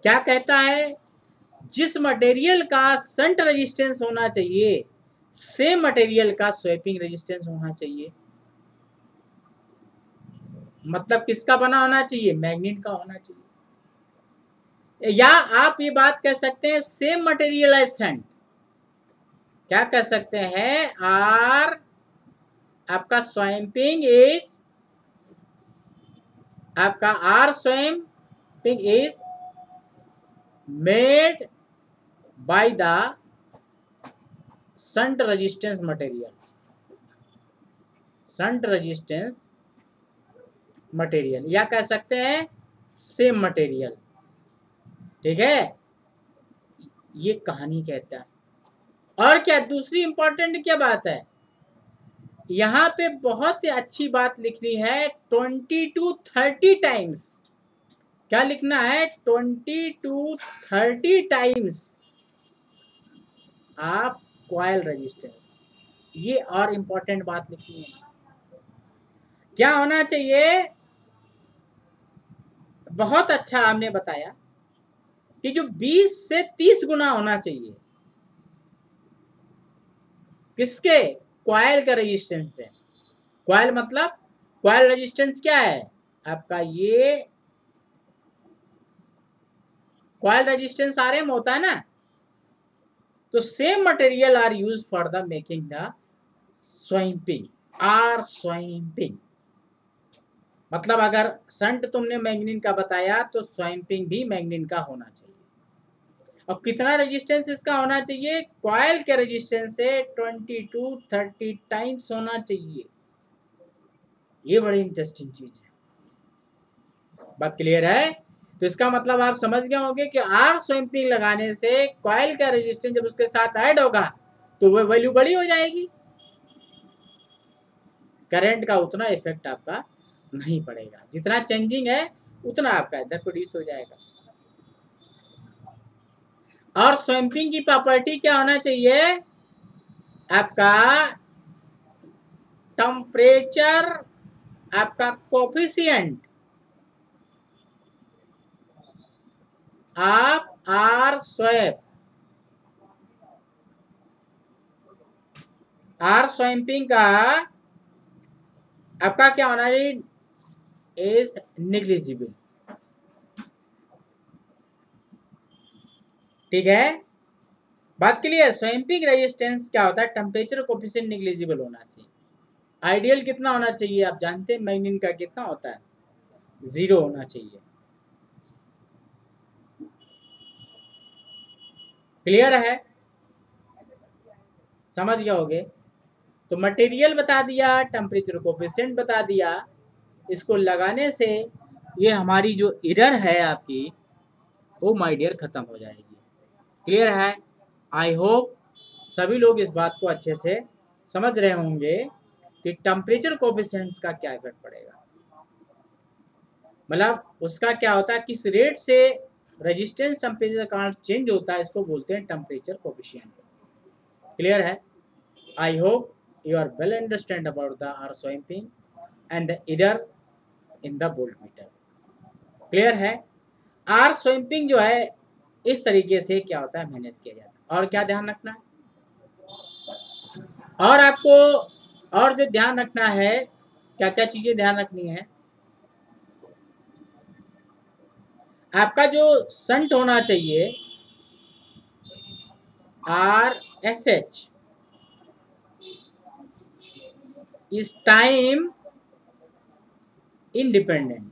क्या कहता है? जिस मटेरियल का शंट रेजिस्टेंस होना चाहिए सेम मटेरियल का स्वैपिंग रेजिस्टेंस होना चाहिए। मतलब किसका बना होना चाहिए? मैग्नीट का होना चाहिए। या आप ये बात कह सकते हैं सेम मटेरियल एज शंट। क्या कह सकते हैं? आर आपका स्वैपिंग इज, आपका R swamping is made by the shunt resistance material. Shunt resistance material या कह सकते हैं सेम मटेरियल। ठीक है, ये कहानी कहता है। और क्या दूसरी इंपॉर्टेंट क्या बात है? यहाँ पे बहुत ही अच्छी बात लिखनी है, 20 to 30 टाइम्स। क्या लिखना है? 20 to 30 times of coil resistance. ये और इंपॉर्टेंट बात लिखनी है। क्या होना चाहिए? बहुत अच्छा हमने बताया कि जो 20 से 30 गुना होना चाहिए। किसके? कॉइल का रेजिस्टेंस है। कॉइल मतलब कॉइल रेजिस्टेंस क्या है आपका? ये कॉइल रेजिस्टेंस आरएम होता है ना। तो same material are use for the making the swamping. R swamping मतलब अगर शंट तुमने मैग्नीन का बताया तो स्वैम्पिंग भी मैग्नीन का होना चाहिए। और कितना रेजिस्टेंस इसका होना चाहिए? कॉइल के रेजिस्टेंस से 20 to 30 टाइम्स होना चाहिए। ये बड़ी इंटरेस्टिंग चीज है। बात क्लियर है? तो इसका मतलब आप समझ गए होंगे कि आर स्वैम्पिंग लगाने से कॉइल का रेजिस्टेंस जब उसके साथ ऐड होगा तो वह वैल्यू बड़ी हो जाएगी। करंट का उतना इफेक्ट आपका नहीं पड़ेगा, जितना चेंजिंग है उतना आपका इधर प्रोड्यूस हो जाएगा। और स्वैम्पिंग की प्रॉपर्टी क्या होना चाहिए? आपका टेम्परेचर, आपका coefficient of R swap, R swamping का आपका क्या होना चाहिए? Is negligible. ठीक है, बात क्लियर? स्वैम्पिंग रेजिस्टेंस क्या होता है? टेम्परेचर कोफिशिएंट निग्लिजिबल होना चाहिए। आइडियल कितना होना चाहिए? आप जानते हैं मैग्नीन का कितना होता है? 0 होना चाहिए। क्लियर है? समझ गए होगे? तो मटेरियल बता दिया, टेम्परेचर कोफिशिएंट बता दिया। इसको लगाने से ये हमारी जो एरर है आपकी वो माय डियर खत्म हो जाएगी। क्लियर है? आई होप सभी लोग इस बात को अच्छे से समझ रहे होंगे कि टेम्परेचर कोफिशिएंट्स का क्या इफेक्ट पड़ेगा। मतलब उसका क्या होता है, किस रेट से रेजिस्टेंस टेम्परेचर का चेंज होता है, इसको बोलते हैं टेम्परेचर कोफिशिएंट। क्लियर है? I hope you are well understand about the R swamping and the error in the voltmeter। Clear है? R swamping जो है इस तरीके से क्या होता है, मैनेज किया जाता है। और क्या ध्यान रखना है? और आपको और जो ध्यान रखना है, क्या क्या चीजें ध्यान रखनी है? आपका जो शंट होना चाहिए RSH is time independent.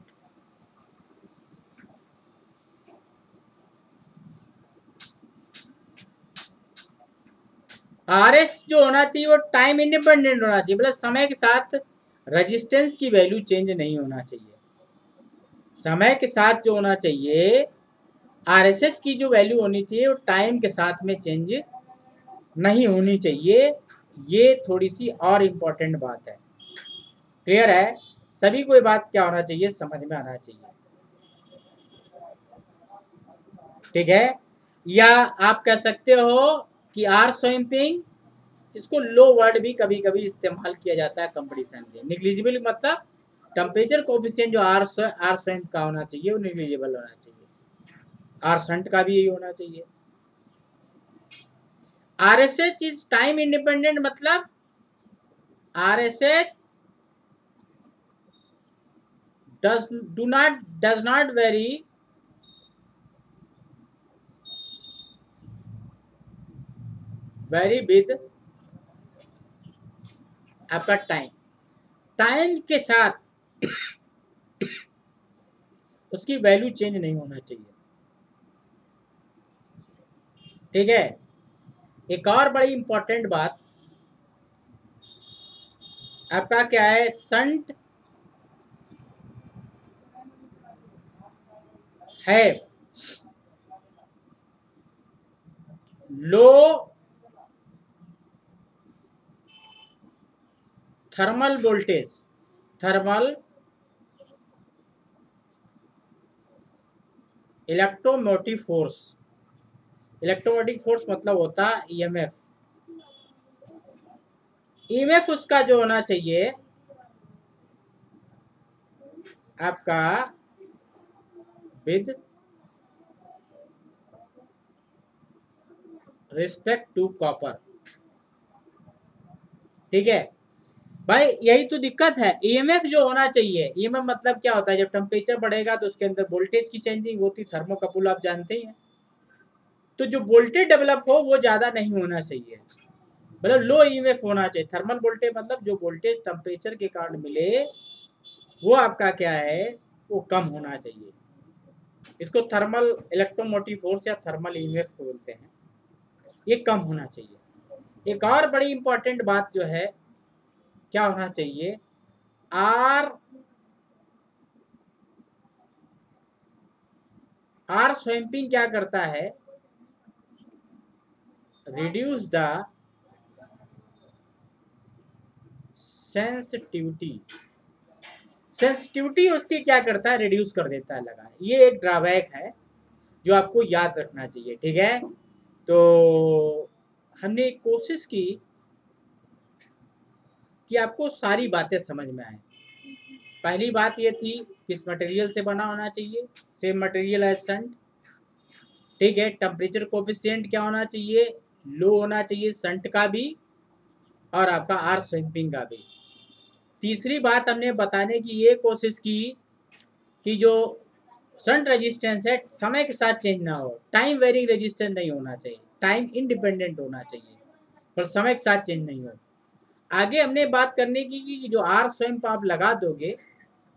RS जो होना चाहिए वो टाइम इंडिपेंडेंट होना चाहिए, मतलब समय के साथ रेजिस्टेंस की वैल्यू चेंज नहीं होना चाहिए। समय के साथ जो होना चाहिए RSH की जो वैल्यू होनी चाहिए वो टाइम के साथ में चेंज नहीं होनी चाहिए। ये थोड़ी सी और इम्पोर्टेंट बात है। क्लियर है? सभी को ये बात क्या होना चाहिए, समझ में आना चाहिए। ठीक है? या आप कह सकते हो कि आर स्वैम्पिंग, इसको लो वर्ड भी कभी कभी इस्तेमाल किया जाता है कंपटीशन में। निग्लिजिबल मतलब टेम्परेचर कोफिशिएंट जो आर स्वैम्प का होना चाहिए वो निग्लिजिबल होना चाहिए। आर शंट का भी यही होना चाहिए। RSH इज टाइम इंडिपेंडेंट, मतलब RSH does not vary with आपका टाइम के साथ उसकी वैल्यू चेंज नहीं होना चाहिए। ठीक है? एक और बड़ी इंपॉर्टेंट बात आपका क्या है, शंट है लो thermal voltage, thermal electromotive force. Electromotive force मतलब होता है ईएमएफ। ईएमएफ उसका जो होना चाहिए आपका विद रिस्पेक्ट टू कॉपर। ठीक है भाई, यही तो दिक्कत है। ईएमएफ जो होना चाहिए, ईएमएफ मतलब क्या होता है, जब टेम्परेचर बढ़ेगा तो उसके अंदर वोल्टेज की चेंजिंग होती, थर्मोकपल आप जानते ही हैं। तो जो वोल्टेज डेवलप हो वो ज्यादा नहीं होना चाहिए, मतलब लो ईएमएफ होना चाहिए। थर्मल वोल्टेज मतलब जो वोल्टेज टेम्परेचर के कारण मिले वो आपका क्या है, वो कम होना चाहिए। इसको थर्मल इलेक्ट्रोमोटिव फोर्स या थर्मल ईएमएफ बोलते हैं। ये कम होना चाहिए। एक और बड़ी इंपॉर्टेंट बात जो है, क्या होना चाहिए, आर स्वैम्पिंग क्या करता है, रिड्यूस द सेंसिटिविटी। सेंसिटिविटी उसकी क्या करता है, रिड्यूस कर देता है लगाने। ये एक ड्रॉबैक है जो आपको याद रखना चाहिए। ठीक है? तो हमने कोशिश की कि आपको सारी बातें समझ में आए। पहली बात ये थी किस मटेरियल से बना होना चाहिए, सेम मटेरियल एज शंट। ठीक है? टेम्परेचर कोफिशिएंट क्या होना चाहिए, लो होना चाहिए शंट का भी और आपका आर स्वैम्पिंग का भी। तीसरी बात हमने बताने की ये कोशिश की कि जो शंट रेजिस्टेंस है समय के साथ चेंज ना हो, टाइम वेरिंग रेजिस्टेंस नहीं होना चाहिए, टाइम इंडिपेंडेंट होना चाहिए, पर समय के साथ चेंज नहीं हो। आगे हमने बात करने की कि जो आर स्वैम्प आप लगा दोगे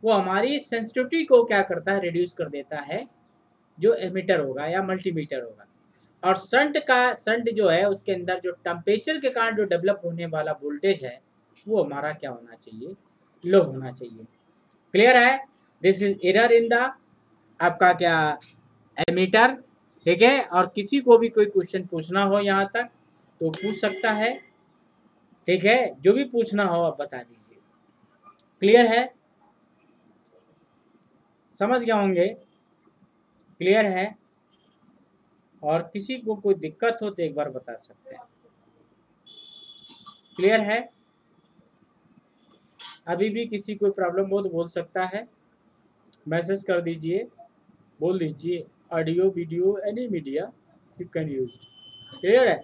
वो हमारी सेंसिटिविटी को क्या करता है, रिड्यूस कर देता है, जो एमिटर होगा या मल्टीमीटर होगा। और शंट जो है उसके अंदर जो टेम्परेचर के कारण जो डेवलप होने वाला वोल्टेज है वो हमारा क्या होना चाहिए, लो होना चाहिए। क्लियर है? This is error in the आपका क्या, एमीटर। ठीक है? और किसी को भी कोई क्वेश्चन पूछना हो यहाँ तक तो पूछ सकता है। ठीक है? जो भी पूछना हो आप बता दीजिए। क्लियर है? समझ गए होंगे? क्लियर है? और किसी को कोई दिक्कत हो तो एक बार बता सकते हैं। क्लियर है? अभी भी किसी कोई प्रॉब्लम हो तो बोल सकता है, मैसेज कर दीजिए, बोल दीजिए audio video any media you can use. Clear है?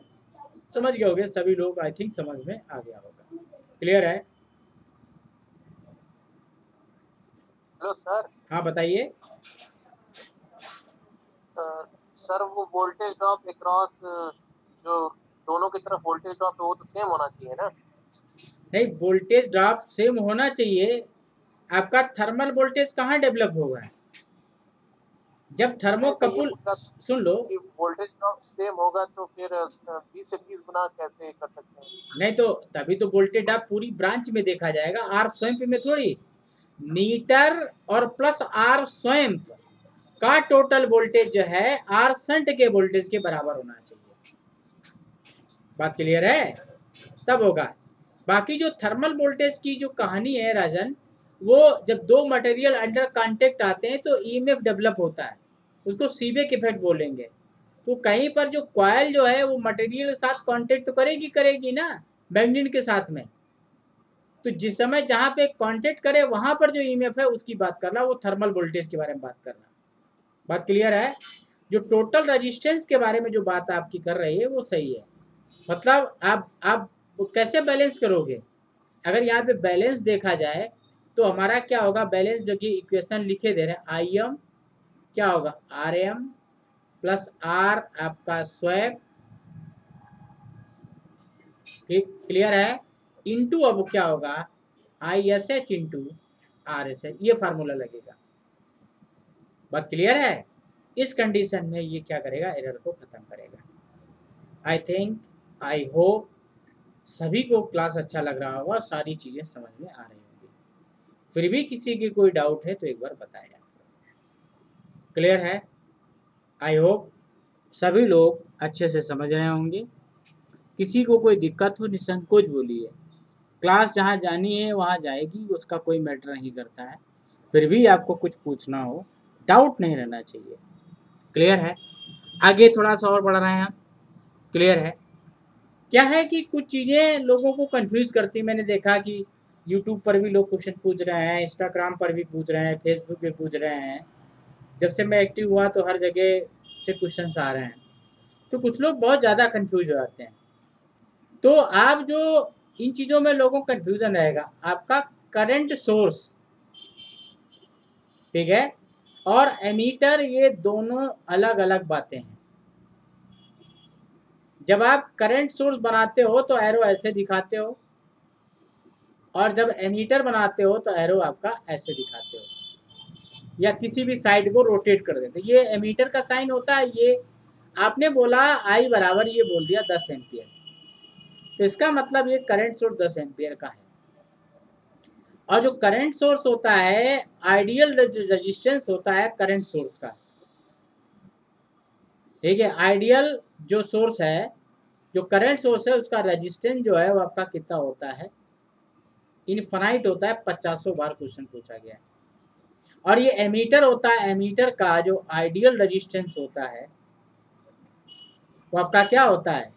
समझ गए होंगे सभी लोग, आई थिंक समझ में आ गया होगा। क्लियर है? Hello sir. हाँ बताइए। सर वो वोल्टेज ड्रॉप अक्रॉस जो दोनों की तरफ वोल्टेज ड्रॉप है वो तो सेम होना चाहिए ना? नहीं, वोल्टेज ड्रॉप सेम होना चाहिए। आपका थर्मल वोल्टेज कहाँ डेवलप होगा, जब थर्मोकपल, सुन लो, कि वोल्टेज ड्रॉप सेम होगा तो फिर 20 से 30 गुना कैसे कर सकते हैं? नहीं तो तभी तो वोल्टेज ड्रॉप पूरी ब्रांच में देखा जाएगा, आर स्वयं में थोड़ी। मीटर और प्लस आर स्वयं का टोटल वोल्टेज जो है आर शंट के वोल्टेज के बराबर होना चाहिए। बात क्लियर है? तब होगा। बाकी जो थर्मल वोल्टेज की जो कहानी है राजन, वो जब दो मटेरियल अंडर कांटेक्ट आते हैं तो ईएमएफ डेवलप होता है, उसको सीबेक इफेक्ट बोलेंगे। तो कहीं पर जो कॉयल जो है वो मटेरियल के साथ कांटेक्ट तो करेगी ना, मैग्नेट के साथ में। तो जिस समय जहां पे कांटेक्ट करे वहां पर जो ईएमएफ है उसकी बात करना, वो थर्मल वोल्टेज के बारे में बात करना। बात क्लियर है? जो टोटल रेजिस्टेंस के बारे में जो बात आपकी कर रही है वो सही है। मतलब आप कैसे बैलेंस करोगे? अगर यहाँ पे बैलेंस देखा जाए तो हमारा क्या होगा, बैलेंस जो कि इक्वेशन लिखे दे रहे हैं, आई एम क्या होगा, आर एम प्लस आर आपका स्वैप, क्लियर है, इंटू अब क्या होगा, आई S H into are S H, ये फार्मूला लगेगा। बात क्लियर है? इस कंडीशन में ये क्या करेगा, एरर को खत्म करेगा। आई थिंक, आई होप सभी को क्लास अच्छा लग रहा होगा, सारी चीजें समझ में आ रही होंगी। फिर भी किसी की कोई डाउट है तो एक बार बताएं। क्लियर है? आई होप सभी लोग अच्छे से समझ रहे होंगे। किसी को कोई दिक्कत हो निसंकोच बोलिए, क्लास जहाँ जानी है वहाँ जाएगी, उसका कोई मैटर नहीं करता है। फिर भी आपको कुछ पूछना हो, डाउट नहीं रहना चाहिए। क्लियर है? आगे थोड़ा सा और बढ़ रहे हैं हम। क्लियर है? क्या है कि कुछ चीज़ें लोगों को कंफ्यूज करती, मैंने देखा कि यूट्यूब पर भी लोग क्वेश्चन पूछ रहे हैं, इंस्टाग्राम पर भी पूछ रहे हैं, फेसबुक पे पूछ रहे हैं। जब से मैं एक्टिव हुआ तो हर जगह से क्वेश्चंस आ रहे हैं, तो कुछ लोग बहुत ज़्यादा कंफ्यूज हो जाते हैं। तो आप जो इन चीज़ों में लोगों को कंफ्यूजन रहेगा, आपका करंट सोर्स, ठीक है, और एमीटर, ये दोनों अलग अलग बातें हैं। जब आप करंट सोर्स बनाते हो तो एरो ऐसे दिखाते हो, और जब एमीटर बनाते हो तो एरो आपका ऐसे दिखाते हो, या किसी भी साइड को रोटेट कर देते। ये एमीटर का साइन होता है। ये आपने बोला आई बराबर, ये बोल दिया 10 एम्पियर, तो इसका मतलब ये करंट सोर्स 10 एम्पियर का है। और जो करंट सोर्स होता है, आइडियल रेजिस्टेंस होता है करंट सोर्स का, ठीक है। आइडियल जो सोर्स है, जो करंट सोर्स है, उसका रेजिस्टेंस जो है वो आपका कितना होता है, इनफाइनाइट होता है। 50 बार क्वेश्चन पूछा गया है। और ये एमीटर होता है, एमीटर का जो आइडियल रेजिस्टेंस होता है वो आपका क्या होता है,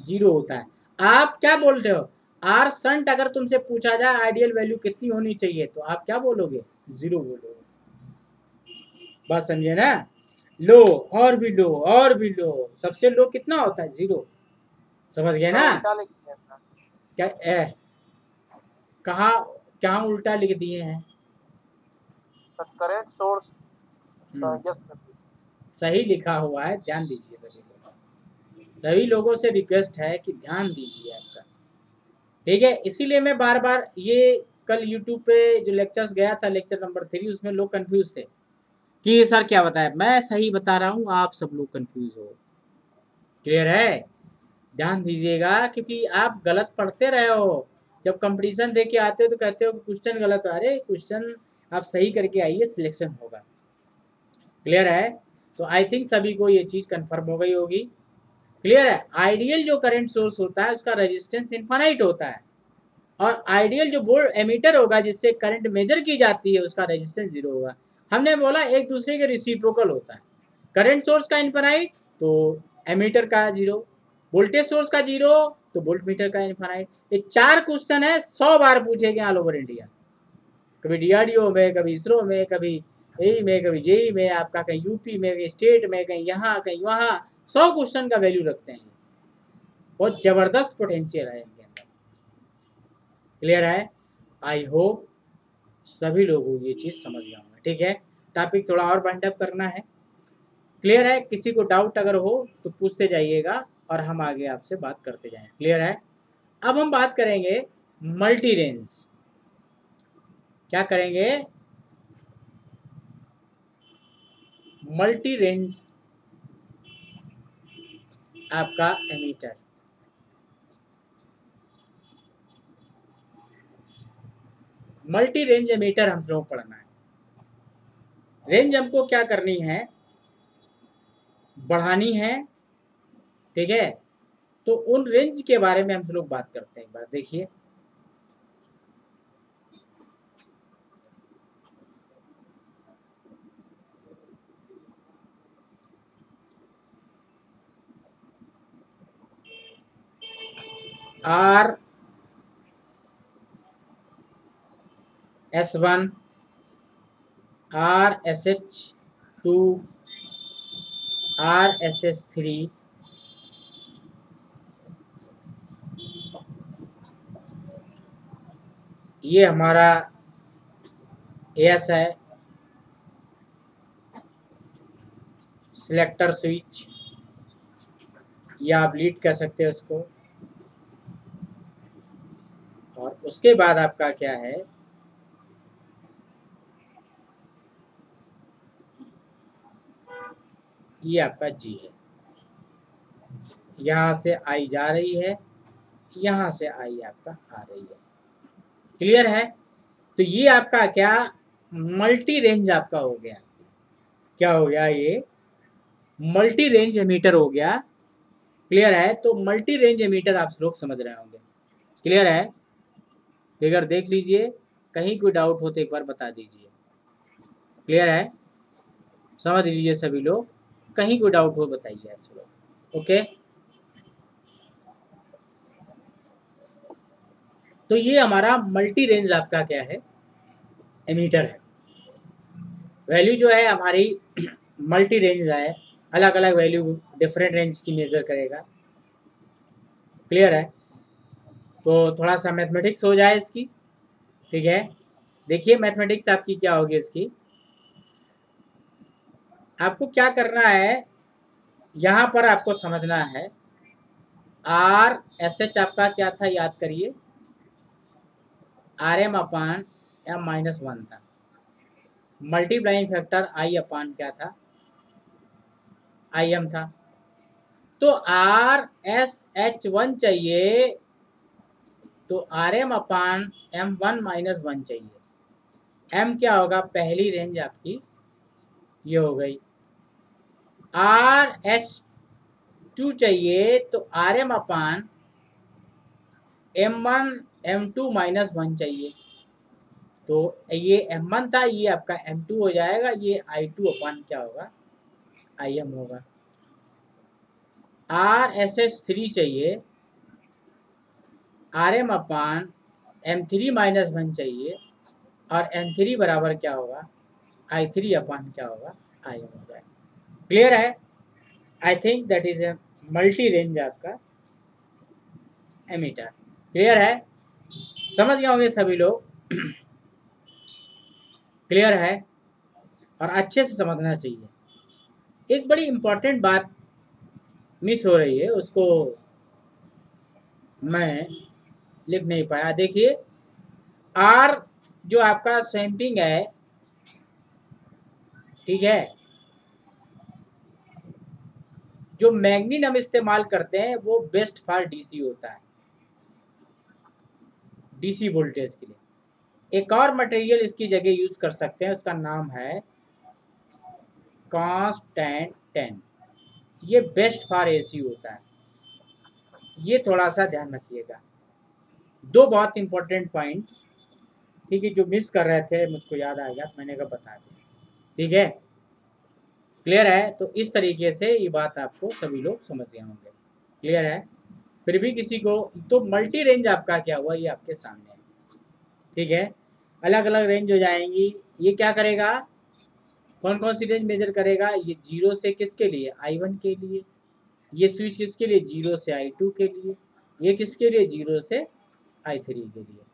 0 होता है। आप क्या बोलते हो, आर संट अगर तुमसे पूछा जाए आइडियल वैल्यू कितनी होनी चाहिए, तो आप क्या बोलोगे, 0 बोलोगे। बात समझे ना? लो, और भी लो, और भी लो, सबसे लो कितना होता है, 0। समझ गए ना? उल्टा लिख दिया था क्या कहाँ, क्या उल्टा लिख दिए हैं? Sir, current source. Yes sir. सही लिखा हुआ है, ध्यान दीजिए सभी लोग। सभी लोगों से रिक्वेस्ट है कि ध्यान दीजिए आपका, ठीक है। इसीलिए मैं बार बार ये, कल यूट्यूब पे जो लेक्चर्स गया था, लेक्चर नंबर 3, उसमें लोग कंफ्यूज थे कि सर क्या बताया। मैं सही बता रहा हूँ, आप सब लोग कंफ्यूज हो। क्लियर है? ध्यान दीजिएगा, क्योंकि आप गलत पढ़ते रहे हो। जब कंपटीशन दे के आते हो तो कहते हो कि क्वेश्चन गलत। अरे क्वेश्चन आप सही करके आइए, सिलेक्शन होगा। क्लियर है? तो आई थिंक सभी को ये चीज़ कंफर्म हो गई होगी। क्लियर है? आइडियल जो करंट सोर्स होता है उसका रेजिस्टेंस इनफाइनाइट होता है, और आइडियल जो बोर्ड एमीटर होगा जिससे करंट मेजर की जाती है उसका रेजिस्टेंस 0 होगा। हमने बोला एक दूसरे के रिसिप्रोकल होता है। करंट सोर्स का इनफाइनाइट तो एमीटर का 0, वोल्टेज सोर्स का 0 तो वोल्ट मीटर का इनफाइनाइट। ये 4 क्वेश्चन है, 100 बार पूछे गए ऑल ओवर इंडिया। कभी डीआरडीओ में, कभी इसरो में, कभी एई में, कभी जेई में, आपका कहीं यूपी में, कहीं स्टेट में, कहीं यहाँ कहीं वहाँ। 100 क्वेश्चन का वैल्यू रखते हैं। बहुत जबरदस्त पोटेंशियल है इनके अंदर। क्लियर है? आई होप सभी लोगों को ये चीज़ समझ गया होगा, ठीक है। टॉपिक थोड़ा और बाइंडअप करना है। क्लियर है? किसी को डाउट अगर हो तो पूछते जाइएगा और हम आगे आपसे बात करते जाएं। क्लियर है? अब हम बात करेंगे मल्टी रेंज। क्या करेंगे? मल्टी रेंज आपका एमीटर। मल्टी रेंज एमीटर हम लोग पढ़ना है। रेंज हमको क्या करनी है, बढ़ानी है, ठीक है। तो उन रेंज के बारे में हम लोग बात करते हैं। एक बार देखिए, आर S1, RSH2, RSH3, ये हमारा एस है, सिलेक्टर स्विच, या आप लीड कह सकते हो उसको। और उसके बाद आपका क्या है, ये आपका जी है। यहाँ से आई जा रही है, यहाँ से आई आपका आ रही है। क्लियर है? तो ये आपका क्या मल्टी रेंज आपका हो गया। क्या हो गया, ये मल्टी रेंज एमीटर हो गया। क्लियर है? तो मल्टी रेंज एमीटर आप लोग समझ रहे होंगे। क्लियर है? फिगर देख लीजिए, कहीं कोई डाउट हो तो एक बार बता दीजिए। क्लियर है? समझ लीजिए सभी लोग, कहीं कोई डाउट हो बताइए आप लोग। ओके, तो ये हमारा मल्टी रेंज आपका क्या है, एमीटर है। वैल्यू जो है हमारी मल्टी रेंज है, अलग अलग वैल्यू डिफरेंट रेंज की मेजर करेगा। क्लियर है? तो थोड़ा सा मैथमेटिक्स हो जाए इसकी, ठीक है। देखिए मैथमेटिक्स आपकी क्या होगी इसकी, आपको क्या करना है, यहाँ पर आपको समझना है। आर एस एच आपका क्या था, याद करिए, आर एम अपान M-1 था। मल्टीप्लाइंग फैक्टर आई अपान क्या था, IM था। तो RSH1 चाहिए, तो RM अपान M1-1 चाहिए। M क्या होगा, पहली रेंज आपकी ये हो गई। RS2 चाहिए, तो RM अपान M1 M2-1 चाहिए। तो ये M1 था, ये आपका M2 हो जाएगा, ये I2 अपान क्या होगा, IM होगा। RSH3 चाहिए, RM अपान M3-1 चाहिए, और M3 बराबर क्या होगा, I3 अपान क्या होगा, IM हो जाएगा। क्लियर है? I think that is a multi range आपका एमीटर। क्लियर है? समझ गए होंगे सभी लोग। क्लियर है? और अच्छे से समझना चाहिए। एक बड़ी इंपॉर्टेंट बात मिस हो रही है, उसको मैं लिख नहीं पाया। देखिए, आर जो आपका सैंपिंग है, ठीक है, जो मैग्नीन हम इस्तेमाल करते हैं वो बेस्ट फॉर डीसी होता है, डीसी वोल्टेज के लिए। एक और मटेरियल इसकी जगह यूज कर सकते हैं, उसका नाम है कांस्टेंट 10। ये बेस्ट फॉर एसी होता है, ये थोड़ा सा ध्यान रखिएगा। दो बहुत इंपॉर्टेंट पॉइंट, ठीक है, जो मिस कर रहे थे, मुझको याद आ गया तो मैंने कहा बता दिया। ठीक है, क्लियर है? तो इस तरीके से ये बात आपको सभी लोग समझ गए होंगे। क्लियर है? फिर भी किसी को, तो मल्टी रेंज आपका क्या हुआ, ये आपके सामने है। ठीक है, अलग अलग रेंज हो जाएंगी। ये क्या करेगा, कौन कौन सी रेंज मेजर करेगा, ये 0 से किसके लिए, I1 के लिए। ये स्विच किसके लिए, 0 से I2 के लिए। ये किसके लिए, 0 से I3 के लिए।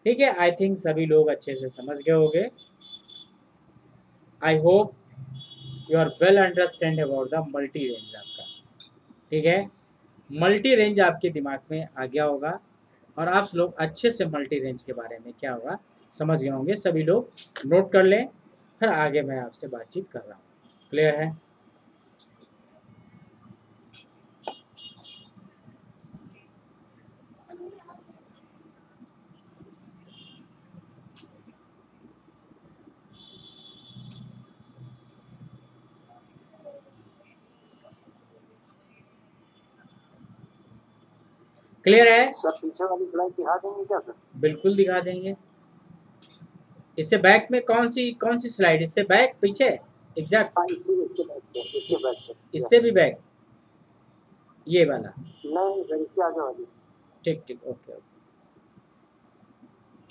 ठीक है, आई थिंक सभी लोग अच्छे से समझ गए होंगे। I hope you are well understand about the multi range आपका। ठीक है, मल्टी रेंज आपके दिमाग में आ गया होगा, और आप लोग अच्छे से मल्टी रेंज के बारे में क्या होगा समझ गए होंगे। सभी लोग नोट कर लें, फिर आगे मैं आपसे बातचीत कर रहा हूँ। क्लियर है? क्लियर है? सर पीछे वाली स्लाइड दिखा देंगे क्या सर? बिल्कुल दिखा देंगे। इससे बैक में कौन सी स्लाइड? इससे बैक पीछे एग्जैक्ट? हाँ इसके बैक पे इससे भी बैक? ये वाला? नहीं सर इसके आगे वाली। ठीक ठीक, ओके ओके,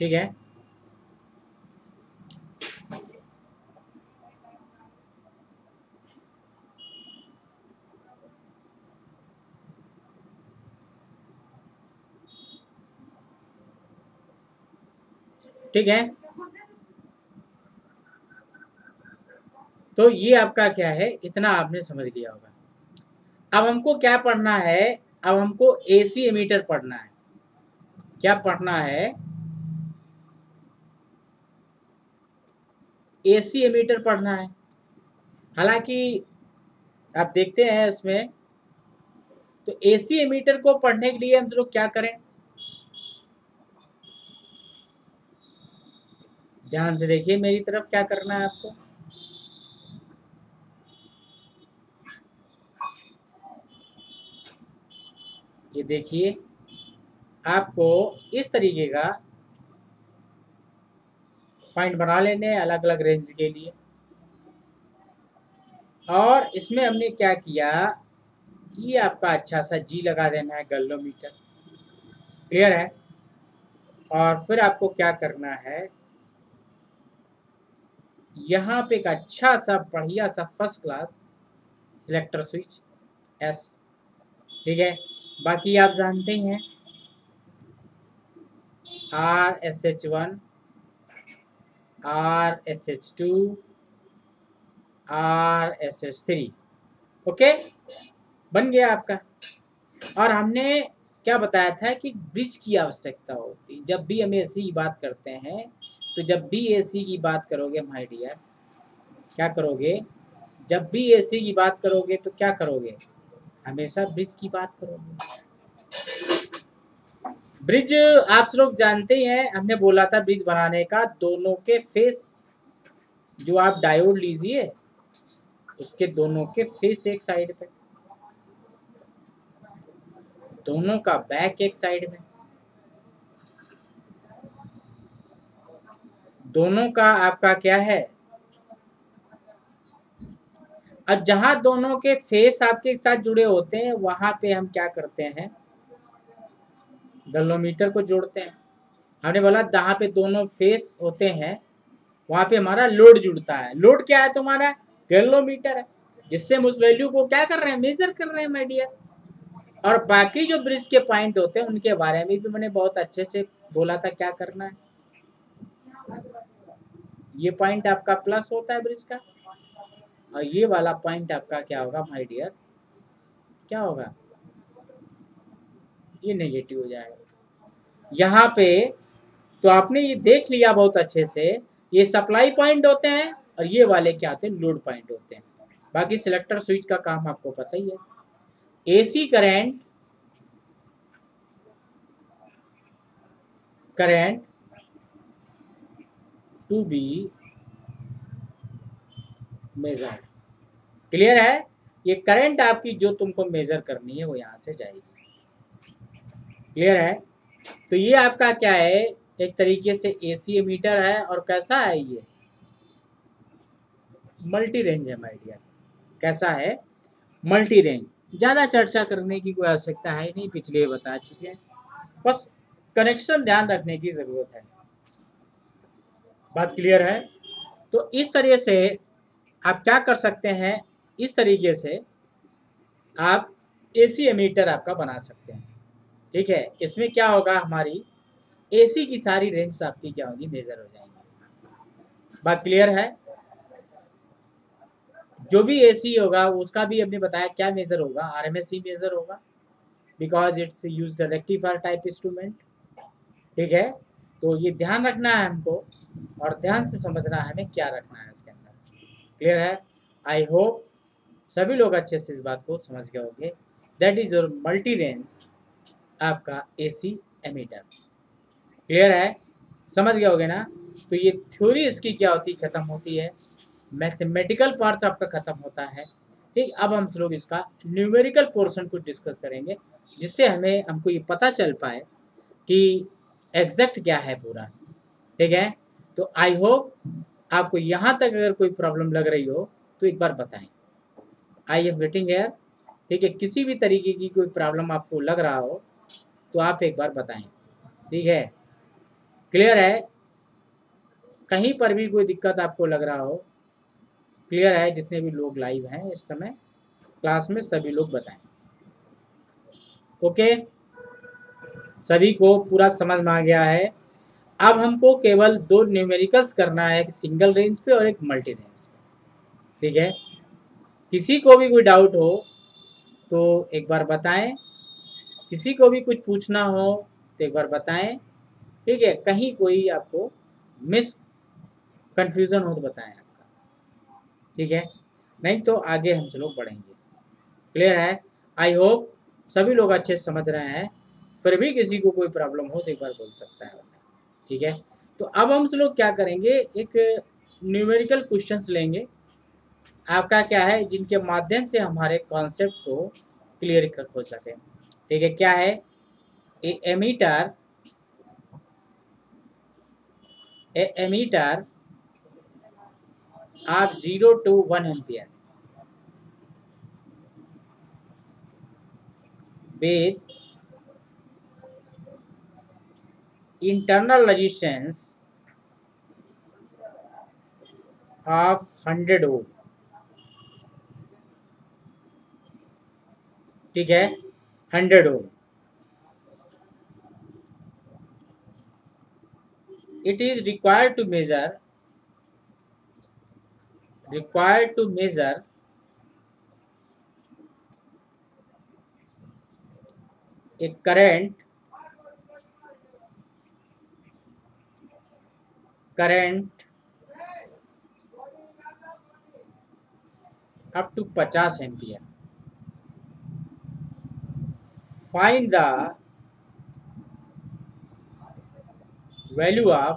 ठीक है। ठीक है, तो ये आपका क्या है, इतना आपने समझ लिया होगा। अब हमको क्या पढ़ना है? अब हमको एसी एमीटर पढ़ना है। क्या पढ़ना है? एसी एमीटर पढ़ना है। हालांकि आप देखते हैं इसमें, तो एसी एमीटर को पढ़ने के लिए हम लोग क्या करें? ध्यान से देखिए मेरी तरफ, क्या करना है आपको। ये देखिए, आपको इस तरीके का पॉइंट बना लेने हैं अलग अलग रेंज के लिए। और इसमें हमने क्या किया, ये आपका अच्छा सा जी लगा देना है, गैल्वेनोमीटर। क्लियर है? और फिर आपको क्या करना है, यहाँ पे एक अच्छा सा बढ़िया सा first class selector switch S. ठीक है, बाकी आप जानते ही हैं, RSH1, RSH2, RSH3। ओके, बन गया आपका। और हमने क्या बताया था कि ब्रिज की आवश्यकता होती, जब भी हम एसी की बात करते हैं, तो जब भी एसी की बात करोगे माय डियर, क्या करोगे? जब भी एसी की बात करोगे तो क्या करोगे? हमेशा ब्रिज की बात करोगे। ब्रिज आप लोग जानते ही हैं, हमने बोला था ब्रिज बनाने का, दोनों के फेस, जो आप डायोड लीजिए उसके दोनों के फेस एक साइड पे, दोनों का बैक एक साइड में, दोनों का आपका क्या है। अब जहां दोनों के फेस आपके साथ जुड़े होते हैं, वहां पे हम क्या करते हैं, गैल्वेनोमीटर को जोड़ते हैं। हमने बोला जहां पे दोनों फेस होते हैं वहां पे हमारा लोड जुड़ता है। लोड क्या है तुम्हारा? गैल्वेनोमीटर है, जिससे हम उस वैल्यू को क्या कर रहे हैं, मेजर कर रहे हैं माय डियर। और बाकी जो ब्रिज के पॉइंट होते हैं उनके बारे में भी मैंने बहुत अच्छे से बोला था क्या करना है। ये पॉइंट आपका प्लस होता है ब्रिज का, और ये वाला पॉइंट आपका क्या होगा माय डियर, क्या होगा, ये नेगेटिव हो जाएगा। यहाँ पे तो आपने ये देख लिया बहुत अच्छे से, ये सप्लाई पॉइंट होते हैं और ये वाले क्या होते हैं, लोड पॉइंट होते हैं। बाकी सिलेक्टर स्विच का काम आपको पता ही है। AC current to be measured. Clear है? ये करंट आपकी जो तुमको मेजर करनी है वो यहाँ से जाएगी। क्लियर है? तो ये आपका क्या है, एक तरीके से एसी मीटर है। और कैसा है ये, मल्टी रेंज है माय डियर। कैसा है, मल्टी रेंज। ज़्यादा चर्चा करने की कोई आवश्यकता है नहीं, पिछले बता चुके हैं, बस कनेक्शन ध्यान रखने की ज़रूरत है। बात क्लियर है? तो इस तरह से आप क्या कर सकते हैं, इस तरीके से आप एसी एमीटर आपका बना सकते हैं। ठीक है, इसमें क्या होगा, हमारी एसी की सारी रेंज आपकी क्या होगी, मेजर हो जाएंगी। बात क्लियर है? जो भी एसी होगा उसका भी हमने बताया क्या मेजर होगा, आरएमएस मेजर होगा, because it's use the rectifier type instrument. ठीक है, तो ये ध्यान रखना है हमको, और ध्यान से समझना है हमें क्या रखना है इसके अंदर। क्लियर है? आई होप सभी लोग अच्छे से इस बात को समझ गए होंगे। That is your multi range आपका AC एमीटर। क्लियर है, समझ गए होगे ना। तो ये थ्योरी इसकी क्या होती खत्म होती है, मैथमेटिकल पार्ट आपका खत्म होता है। ठीक, अब हम लोग इसका न्यूमेरिकल पोर्शन को डिस्कस करेंगे, जिससे हमको ये पता चल पाए कि एग्जैक्ट क्या है पूरा। ठीक है, तो आई होप आपको यहाँ तक अगर कोई प्रॉब्लम लग रही हो तो एक बार बताएं। I am waiting hair. ठीक है, किसी भी तरीके की कोई प्रॉब्लम आपको लग रहा हो तो आप एक बार बताएं। ठीक है, क्लियर है, कहीं पर भी कोई दिक्कत आपको लग रहा हो, क्लियर है, जितने भी लोग लाइव हैं इस समय क्लास में सभी लोग बताएं। ओके, सभी को पूरा समझ में आ गया है। अब हमको केवल 2 न्यूमेरिकल्स करना है, एक सिंगल रेंज पे और एक मल्टी रेंज पे। ठीक है, किसी को भी कोई डाउट हो तो एक बार बताएं, किसी को भी कुछ पूछना हो तो एक बार बताएं। ठीक है, कहीं कोई आपको मिस कंफ्यूजन हो तो बताएं आपका। ठीक है, नहीं तो आगे हम लोग बढ़ेंगे। क्लियर है, आई होप सभी लोग अच्छे से समझ रहे हैं। फिर भी किसी को कोई प्रॉब्लम हो तो एक बार बोल सकता है। ठीक है, तो अब हम लोग क्या करेंगे, एक न्यूमेरिकल क्वेश्चंस लेंगे आपका क्या है, जिनके माध्यम से हमारे कॉन्सेप्ट को क्लियर हो सके। ठीक है, क्या है, एमीटर आप 0 to 1 ampere with internal resistance of 100 ohm। ठीक है, 100 ohm। It is required to measure a current up to 50 ampere. Find the value of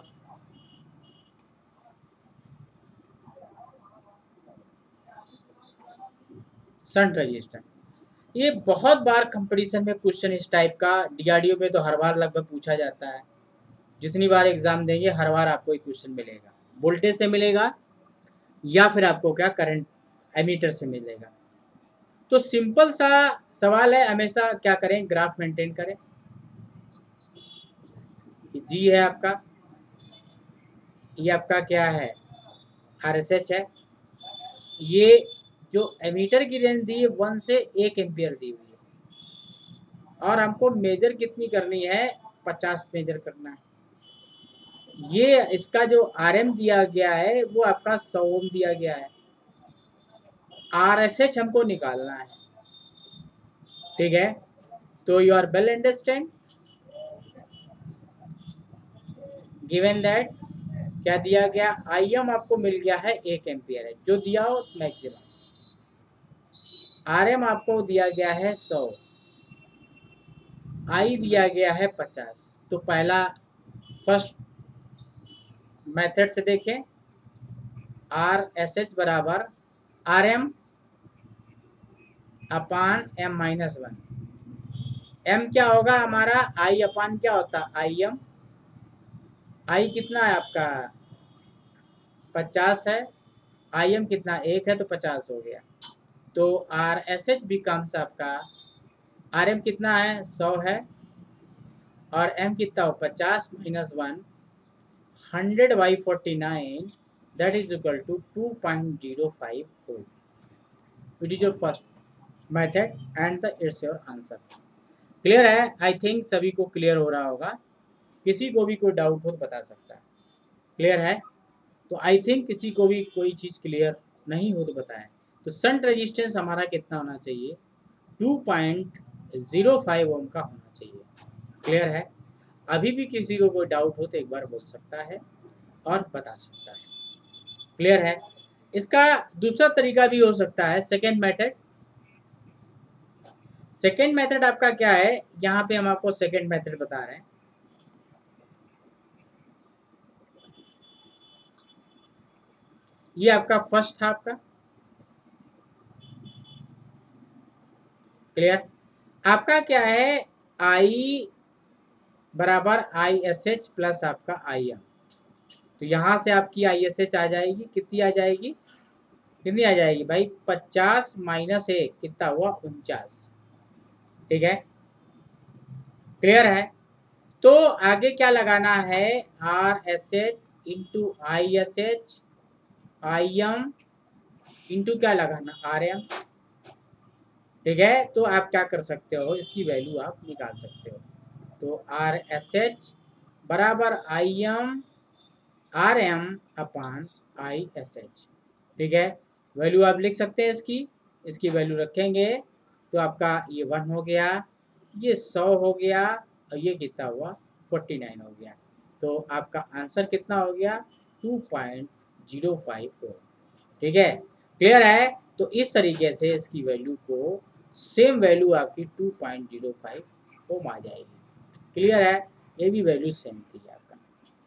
shunt resistor. ये बहुत बार कंपटीशन में क्वेश्चन इस टाइप का DRDO में तो हर बार लगभग पूछा जाता है। जितनी बार एग्जाम देंगे हर बार आपको एक क्वेश्चन मिलेगा, वोल्टेज से मिलेगा या फिर आपको क्या करंट एमीटर से मिलेगा। तो सिंपल सा सवाल है, हमेशा क्या करें, ग्राफ मेंटेन करें। जी है आपका, ये आपका क्या है, RSH है। ये जो एमीटर की रेंज दी है 1 से 1 एम्पियर दी हुई है, और हमको मेजर कितनी करनी है, 50 मेजर करना है। ये इसका जो RM दिया गया है वो आपका 100 ओम दिया गया है। RSH हमको निकालना है। ठीक है, तो you are well understand. Given that क्या दिया गया, IM आपको मिल गया है 1 एम्पियर है जो दिया हो मैक्सिमम। RM आपको दिया गया है 100, I दिया गया है 50। तो पहला फर्स्ट मेथड से देखें, RSH बराबर RM अपान M-1। M क्या होगा हमारा, I अपान क्या होता है IM। I कितना है आपका 50 है, IM कितना 1 है तो 50 हो गया। तो RSH बिकम्स आपका, RM कितना है 100 है और M कितना हो 50 minus 1, 100/49 that is equal to 2.05 volt. It is your first method and it's your answer. Clear है, आई थिंक सभी को क्लियर हो रहा होगा। किसी को भी कोई डाउट हो तो बता सकता है। क्लियर है, तो आई थिंक किसी को भी कोई चीज़ क्लियर नहीं हो तो बताएं। तो शंट रेजिस्टेंस हमारा कितना होना चाहिए, 2.05 ओम का होना चाहिए। क्लियर है, अभी भी किसी को कोई डाउट हो तो एक बार बोल सकता है और बता सकता है। क्लियर है, इसका दूसरा तरीका भी हो सकता है, सेकेंड मेथड। सेकेंड मेथड आपका क्या है, यहाँ पे हम आपको सेकेंड मेथड बता रहे हैं। ये आपका फर्स्ट था आपका, क्लियर। आपका क्या है, आई बराबर आई एस एच प्लस आपका आई एम। तो यहाँ से आपकी आई एस एच आ जाएगी, कितनी आ जाएगी, कितनी आ जाएगी भाई, 50 माइनस 1 कितना हुआ, 49। ठीक है, क्लियर है। तो आगे क्या लगाना है, are S H into I S H I am into क्या लगाना, आर एम। ठीक है, तो आप क्या कर सकते हो, इसकी वैल्यू आप निकाल सकते हो। तो आर एस एच बराबर I M R M upon I S H. ठीक है, वैल्यू आप लिख सकते हैं इसकी, इसकी वैल्यू रखेंगे तो आपका ये 1 हो गया, ये 100 हो गया, और ये कितना हुआ, 49 हो गया। तो आपका आंसर कितना हो गया, 2.054। ठीक है, क्लियर है। तो इस तरीके से इसकी वैल्यू को, सेम वैल्यू आपकी 2.05 ओम आ जाएगी। क्लियर है, ये भी वैल्यू सेम थी आपका।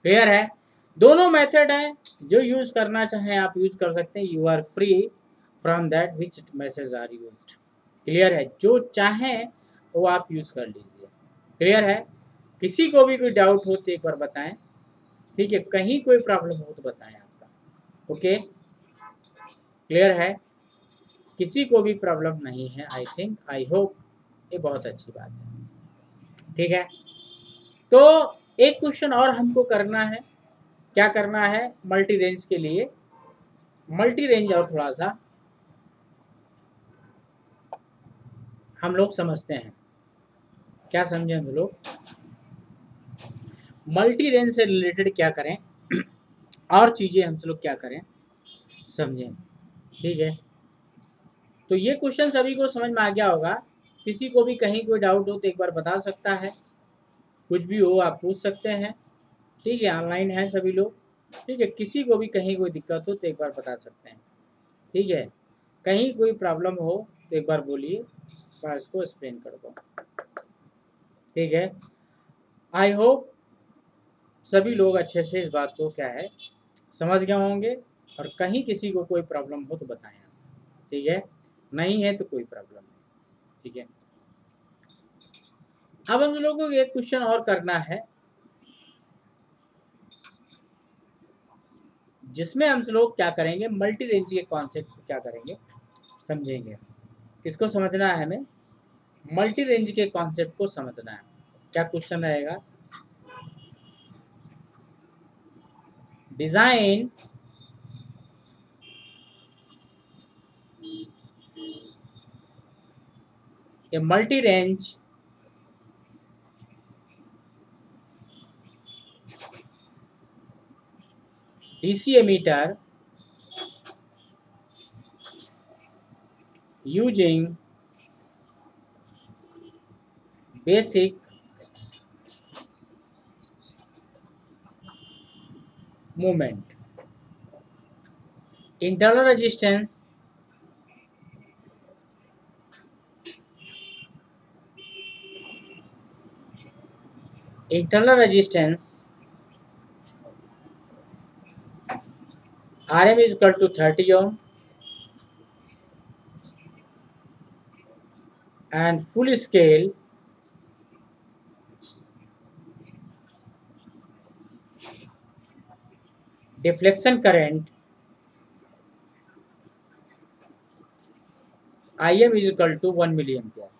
क्लियर है, दोनों मेथड है, जो यूज करना चाहें आप यूज कर सकते हैं। You are free from that which message are used. Clear है, जो चाहें वो आप यूज कर लीजिए। क्लियर है, किसी को भी कोई डाउट हो तो एक बार बताएं। ठीक है, कहीं कोई प्रॉब्लम हो तो बताएं आपका। ओके, क्लियर है, किसी को भी प्रॉब्लम नहीं है, आई थिंक, आई होप, ये बहुत अच्छी बात है। ठीक है, तो एक क्वेश्चन और हमको करना है, क्या करना है, मल्टी रेंज के लिए, मल्टी रेंज और थोड़ा सा हम लोग समझते हैं। क्या समझे हम लोग, मल्टी रेंज से रिलेटेड क्या करें और चीजें हम लोग क्या करें समझें। ठीक है, तो ये क्वेश्चन सभी को समझ में आ गया होगा। किसी को भी कहीं कोई डाउट हो तो एक बार बता सकता है, कुछ भी हो आप पूछ सकते हैं। ठीक है, ऑनलाइन है सभी लोग। ठीक है, किसी को भी कहीं कोई दिक्कत हो तो एक बार बता सकते हैं। ठीक है, कहीं कोई प्रॉब्लम हो तो एक बार बोलिए, मैं इसको एक्सप्लेन कर दूँ। ठीक है, आई होप सभी लोग अच्छे से इस बात को क्या है समझ गए होंगे, और कहीं किसी को कोई प्रॉब्लम हो तो बताएं आप। ठीक है, नहीं है तो कोई प्रॉब्लम नहीं। ठीक है, अब हम लोगों को एक क्वेश्चन और करना है, जिसमें हम लोग क्या करेंगे, मल्टी रेंज के कॉन्सेप्ट को क्या करेंगे समझेंगे। किसको समझना है, हमें मल्टी रेंज के कॉन्सेप्ट को समझना है। क्या क्वेश्चन रहेगा, design a multi range DC ammeter using basic movement. Internal resistance RM is equal to 30 ohm and full scale deflection current IM is equal to 1 milliampere.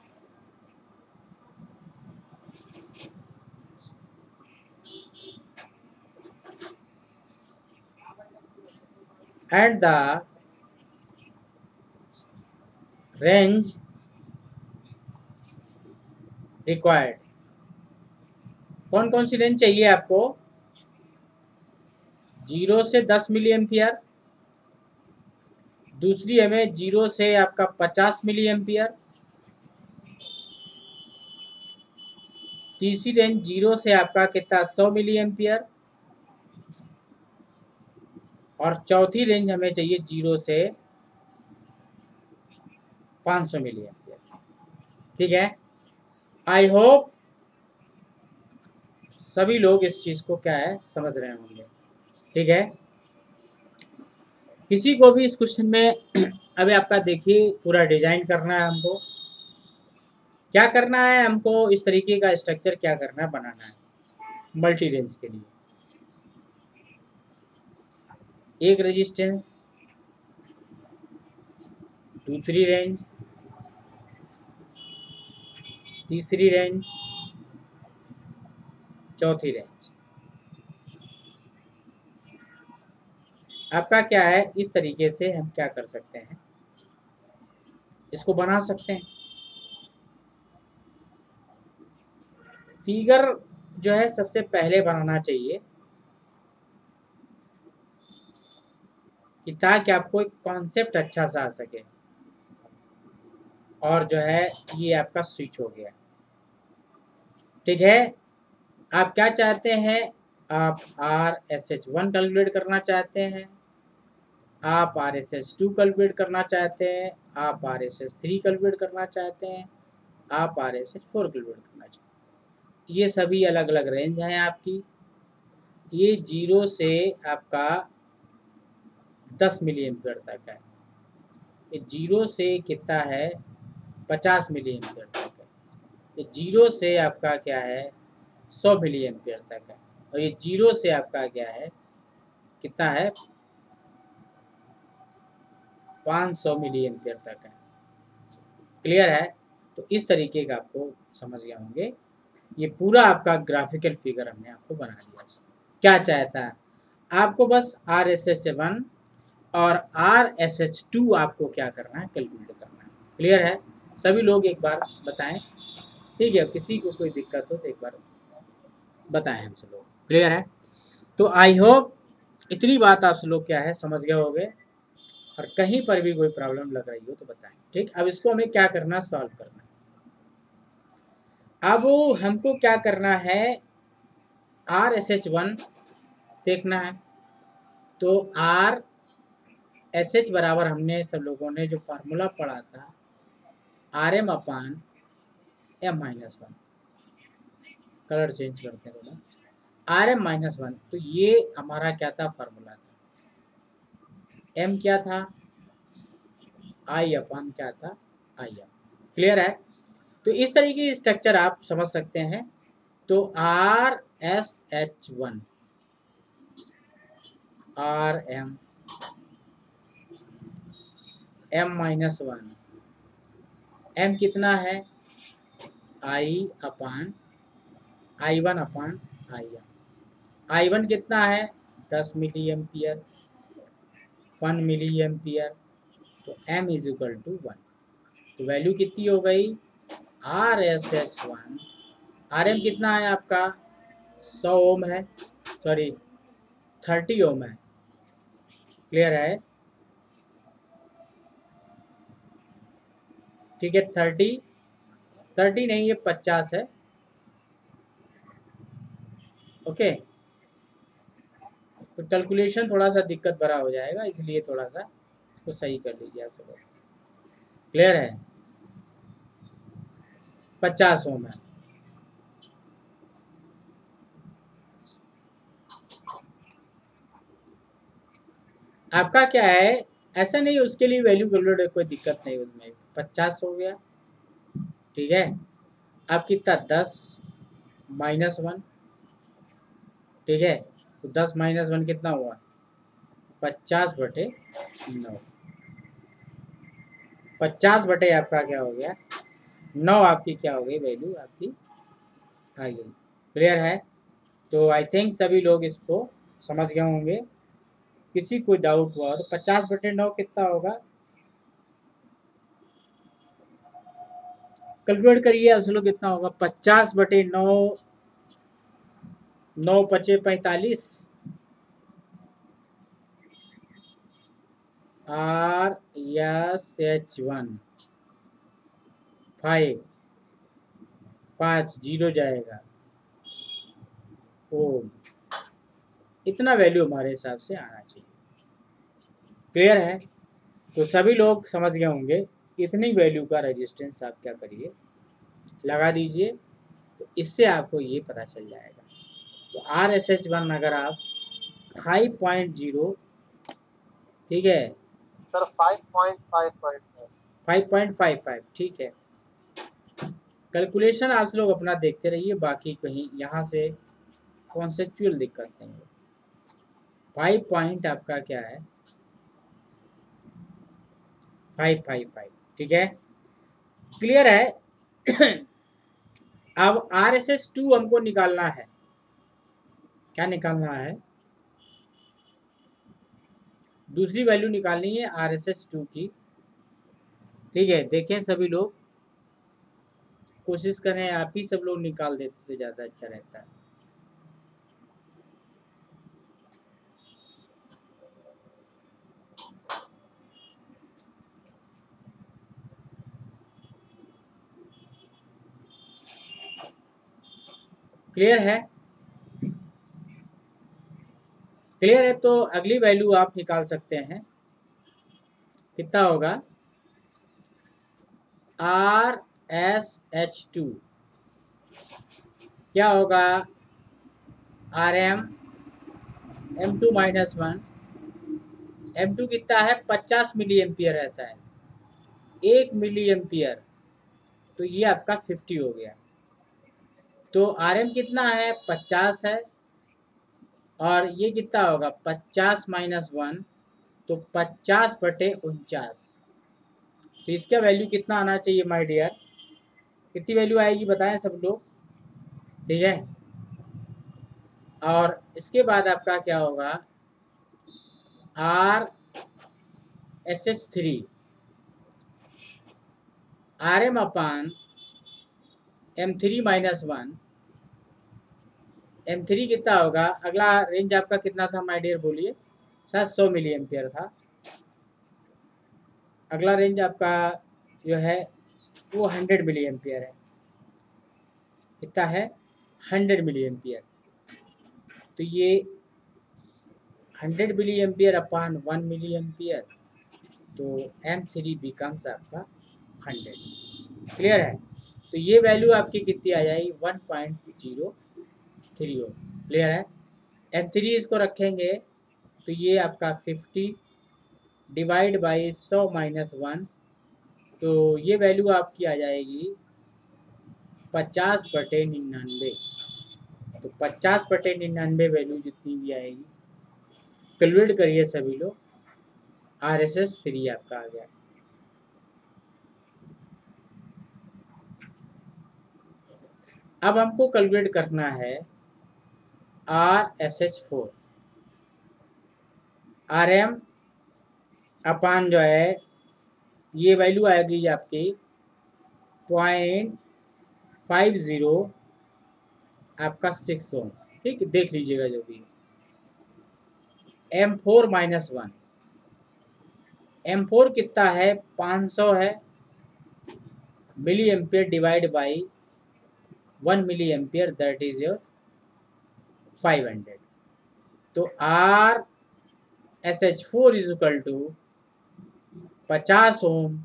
And the range required. कौन कौन सी range चाहिए आपको, 0 से 10 milli ampere, दूसरी हमें 0 से आपका 50 milli ampere, तीसरी रेंज 0 से आपका कितना 100 मिली एम्पियर, और चौथी रेंज हमें चाहिए 0 से 500 मिली एम्पियर। ठीक है, आई होप सभी लोग इस चीज़ को क्या है समझ रहे होंगे। ठीक है, किसी को भी इस क्वेश्चन में अभी आपका देखिए पूरा डिजाइन करना है हमको, क्या करना है हमको, इस तरीके का स्ट्रक्चर क्या करना है, बनाना है मल्टी रेंज के लिए। एक रेजिस्टेंस, दूसरी रेंज, तीसरी रेंज, चौथी रेंज। आपका क्या है, इस तरीके से हम क्या कर सकते हैं, इसको बना सकते हैं। फिगर जो है सबसे पहले बनाना चाहिए कि ताकि आपको एक कॉन्सेप्ट अच्छा सा आ सके। और जो है ये आपका स्विच हो गया। ठीक है, आप क्या चाहते हैं, आप RSH1 कैलकुलेट करना चाहते हैं, आप RSH2 कैलकुलेट करना चाहते हैं, आप RSH3 कैलकुलेट करना चाहते हैं, आप RSH4 कैलकुलेट करना चाहते हैं। ये सभी अलग अलग रेंज हैं आपकी। ये 0 से आपका 10 मिली एम्पियर तक है। ये 0 से कितना है, 50 मिली एम्पियर तक है। ये 0 से आपका क्या है 100 मिली एम्पियर तक है। और ये 0 से आपका क्या है, कितना है 500 मिली एम्पियर तक है। क्लियर है, तो इस तरीके का आपको समझ गए होंगे। ये पूरा आपका ग्राफिकल फिगर हमने आपको बना दिया। क्या चाहता है आपको, बस RSH1 और RSH2 आपको क्या करना है, कैलकुलेट करना है। क्लियर है, सभी लोग एक बार बताएं। ठीक है, किसी को कोई दिक्कत हो तो एक बार बताएं हमसे लोग। क्लियर है, तो आई होप इतनी बात आप लोग क्या है समझ गए होंगे। और कहीं पर भी कोई प्रॉब्लम लग रही हो तो बताएं। ठीक, अब इसको हमें क्या करना, सॉल्व करना है। अब हमको क्या करना है, RSH1 देखना है। तो RSH बराबर हमने सब लोगों ने जो फार्मूला पढ़ा था, RM/M-1। कलर चेंज करते हैं थोड़ा, RM-1। तो ये हमारा क्या था, फार्मूला था। M क्या था, I/, क्या था, IM। क्लियर है, तो इस तरीके की स्ट्रक्चर आप समझ सकते हैं। तो RSH1 RM M-1, M कितना है I/I1/IM। I1 कितना है 10 मिली एम्पियर, 1 मिली एम्पियर। तो M इज इक्वल टू 1। तो वैल्यू कितनी हो गई, RSH1 RM कितना है आपका 100 ओम है, सॉरी 30 ओम है। क्लियर है, ठीक है, 30 नहीं, ये 50 है। ओके, तो कैलकुलेशन थोड़ा सा दिक्कत भरा हो जाएगा, इसलिए थोड़ा सा इसको सही कर लीजिए आप सब। क्लियर है, 50 ओम है। आपका क्या है, ऐसा नहीं उसके लिए वैल्यू कैलकुलेट कोई दिक्कत नहीं, उसमें 50 हो गया। ठीक है, अब कितना 10-1। ठीक है, तो 10-1 कितना हुआ 50/9। 50 आपका क्या हो गया 9, आपकी क्या हो गई वैल्यू आपकी आ गई। क्लियर है, तो आई थिंक सभी लोग इसको समझ गए होंगे। किसी कोई डाउट हुआ तो 50/9 कितना होगा, कैलकुलेट करिए आप लोग कितना होगा 50/9, 9×5=45। RSH1 5 0 जाएगा ओम, इतना वैल्यू हमारे हिसाब से आना चाहिए। क्लियर है? तो सभी लोग समझ गए होंगे। इतनी वैल्यू का रेजिस्टेंस आप क्या करिए, लगा दीजिए, तो इससे आपको ये पता चल जाएगा। तो RSH1 अगर आप 5.0, ठीक है, सर 5.55 है। 5.55, ठीक है। कैलकुलेशन आप लोग अपना देखते रहिए, बाकी कहीं यहाँ से कॉन्सेप्चुअल दिक्कत नहीं है। 5 पॉइंट आपका क्या है, 555, ठीक है, क्लियर है? अब RSH2 हमको निकालना है। क्या निकालना है? दूसरी वैल्यू निकालनी है RSH2 की, ठीक है। देखें सभी लोग, कोशिश करें, आप ही सब लोग निकाल देते तो ज़्यादा अच्छा रहता है। क्लियर है? क्लियर है, तो अगली वैल्यू आप निकाल सकते हैं। कितना होगा? RSH2 क्या होगा? RM M2 माइनस 1, M2 कितना है? 50 मिली एम्पियर, ऐसा है 1 मिली एम्पियर, तो ये आपका 50 हो गया। तो RM कितना है? 50 है, और ये कितना होगा? 50 माइनस 1, तो 50/49। तो इसका वैल्यू कितना आना चाहिए माय डियर? कितनी वैल्यू आएगी बताएं सब लोग, ठीक है। और इसके बाद आपका क्या होगा? RSH3 RM अपान M3 माइनस 1, M3 कितना होगा? अगला रेंज आपका कितना था माय डियर, बोलिए। 700 मिली एम्पियर था। अगला रेंज आपका जो है वो 100 मिली एम्पियर है। कितना है? 100 मिली एम्पियर। तो ये 100 मिली एम्पियर अपान 1 मिली एम्पियर, तो M3 बिकम्स आपका 100। क्लियर है? तो ये वैल्यू आपकी कितनी आ जाएगी? 1.03 हो। क्लियर है? M3 इसको रखेंगे तो ये आपका 50 डिवाइड बाई 100 माइनस 1, तो ये वैल्यू आपकी आ जाएगी 50/99। तो 50/99 वैल्यू जितनी भी आएगी, कैलकुलेट करिए सभी लोग। RSH3 आपका आ गया। अब हमको कैलकुलेट करना है RSH4। RM अपान जो है, ये वैल्यू आएगी आपकी 0.50 आपका 6 ओम, ठीक, देख लीजिएगा जो भी। M4 माइनस 1, M4 कितना है? 500 है milli ampere divide by 1 milli ampere, that is your 500। तो RSH4 is equal to 50 ohm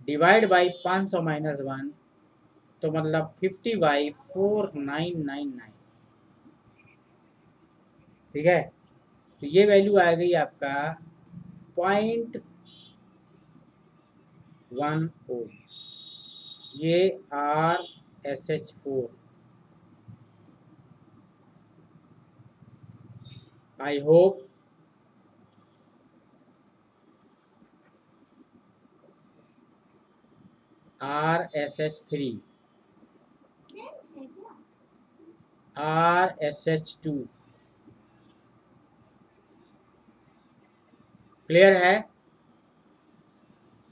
divide by 500 minus 1, तो मतलब 50/4999, ठीक है। तो ये वैल्यू आ गई आपका 0.1 ओम। ये RSH4। I hope RSH3, RSH2 clear है?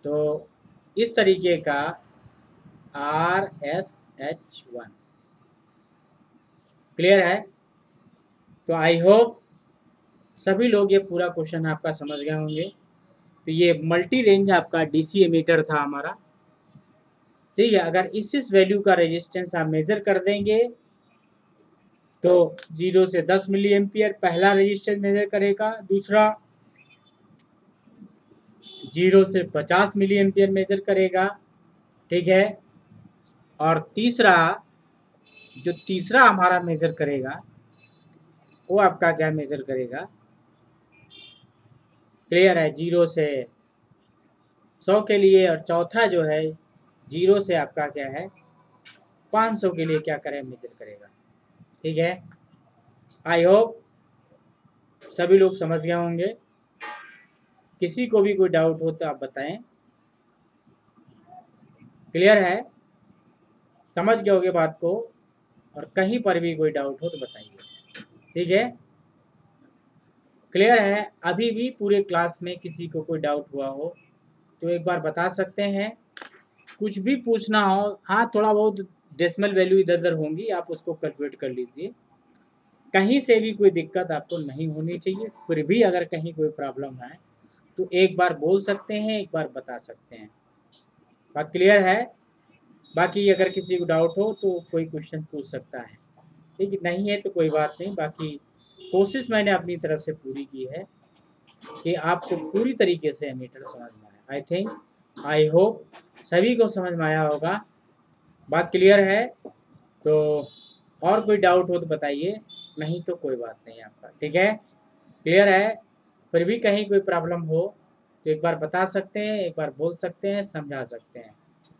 तो इस तरीके का RSH1 क्लियर है। तो आई होप सभी लोग ये पूरा क्वेश्चन आपका समझ गए होंगे। तो ये मल्टी रेंज आपका DC एमीटर था हमारा, ठीक है। अगर इस वैल्यू का रेजिस्टेंस आप मेजर कर देंगे तो 0 से 10 मिली एम्पियर पहला रेजिस्टेंस मेजर करेगा, दूसरा 0 से 50 मिली एम्पियर मेजर करेगा, ठीक है। और तीसरा हमारा मेजर करेगा, वो आपका क्या मेजर करेगा, क्लियर है, 0 से 100 के लिए। और चौथा जो है 0 से आपका क्या है 500 के लिए क्या करे मेजर करेगा, ठीक है। आई होप सभी लोग समझ गए होंगे। किसी को भी कोई डाउट हो तो आप बताएं। क्लियर है, समझ गए होगे बात को। और कहीं पर भी कोई डाउट हो तो बताइए, ठीक है। क्लियर है, अभी भी पूरे क्लास में किसी को कोई डाउट हुआ हो तो एक बार बता सकते हैं। कुछ भी पूछना हो, हाँ थोड़ा बहुत डेसिमल वैल्यू इधर उधर होंगी, आप उसको कैलकुलेट कर लीजिए। कहीं से भी कोई दिक्कत आपको नहीं होनी चाहिए। फिर भी अगर कहीं कोई प्रॉब्लम है तो एक बार बोल सकते हैं, एक बार बता सकते हैं। बात क्लियर है। बाकी अगर किसी को डाउट हो तो कोई क्वेश्चन पूछ सकता है, ठीक है। नहीं है तो कोई बात नहीं। बाकी कोशिश मैंने अपनी तरफ से पूरी की है कि आपको पूरी तरीके से एमीटर समझ में आए। आई होप सभी को समझ में आया होगा। बात क्लियर है। तो और कोई डाउट हो तो बताइए, नहीं तो कोई बात नहीं आपका, ठीक है। क्लियर है। फिर भी कहीं कोई प्रॉब्लम हो तो एक बार बता सकते हैं, एक बार बोल सकते हैं, समझा सकते हैं,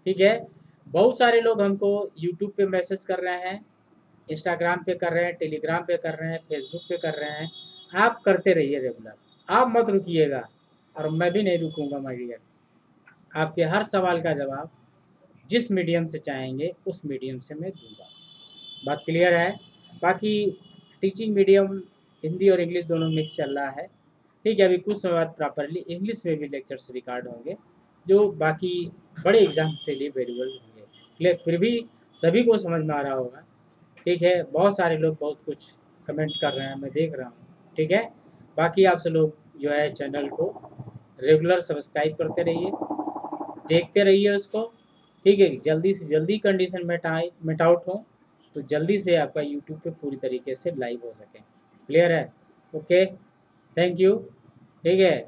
ठीक है। बहुत सारे लोग हमको यूट्यूब पे मैसेज कर रहे हैं, इंस्टाग्राम पे कर रहे हैं, टेलीग्राम पे कर रहे हैं, फेसबुक पे कर रहे हैं। आप करते रहिए रेगुलर, आप मत रुकिएगा और मैं भी नहीं रुकूंगा माय डियर। आपके हर सवाल का जवाब जिस मीडियम से चाहेंगे उस मीडियम से मैं दूंगा। बात क्लियर है। बाकी टीचिंग मीडियम हिंदी और इंग्लिश दोनों मिक्स चल रहा है, ठीक है। अभी कुछ समय बाद प्रॉपरली इंग्लिश में भी लेक्चर्स रिकॉर्ड होंगे जो बाकी बड़े एग्जाम से लिए वेरिएबल होंगे, लेकिन फिर भी सभी को समझ में आ रहा होगा, ठीक है। बहुत सारे लोग बहुत कुछ कमेंट कर रहे हैं, मैं देख रहा हूँ, ठीक है। बाकी आपसे लोग जो है चैनल को रेगुलर सब्सक्राइब करते रहिए, देखते रहिए उसको, ठीक है। जल्दी से जल्दी कंडीशन मेट आउट हो तो जल्दी से आपका यूट्यूब पे पूरी तरीके से लाइव हो सके। क्लियर है, ओके, थैंक यू, ठीक है।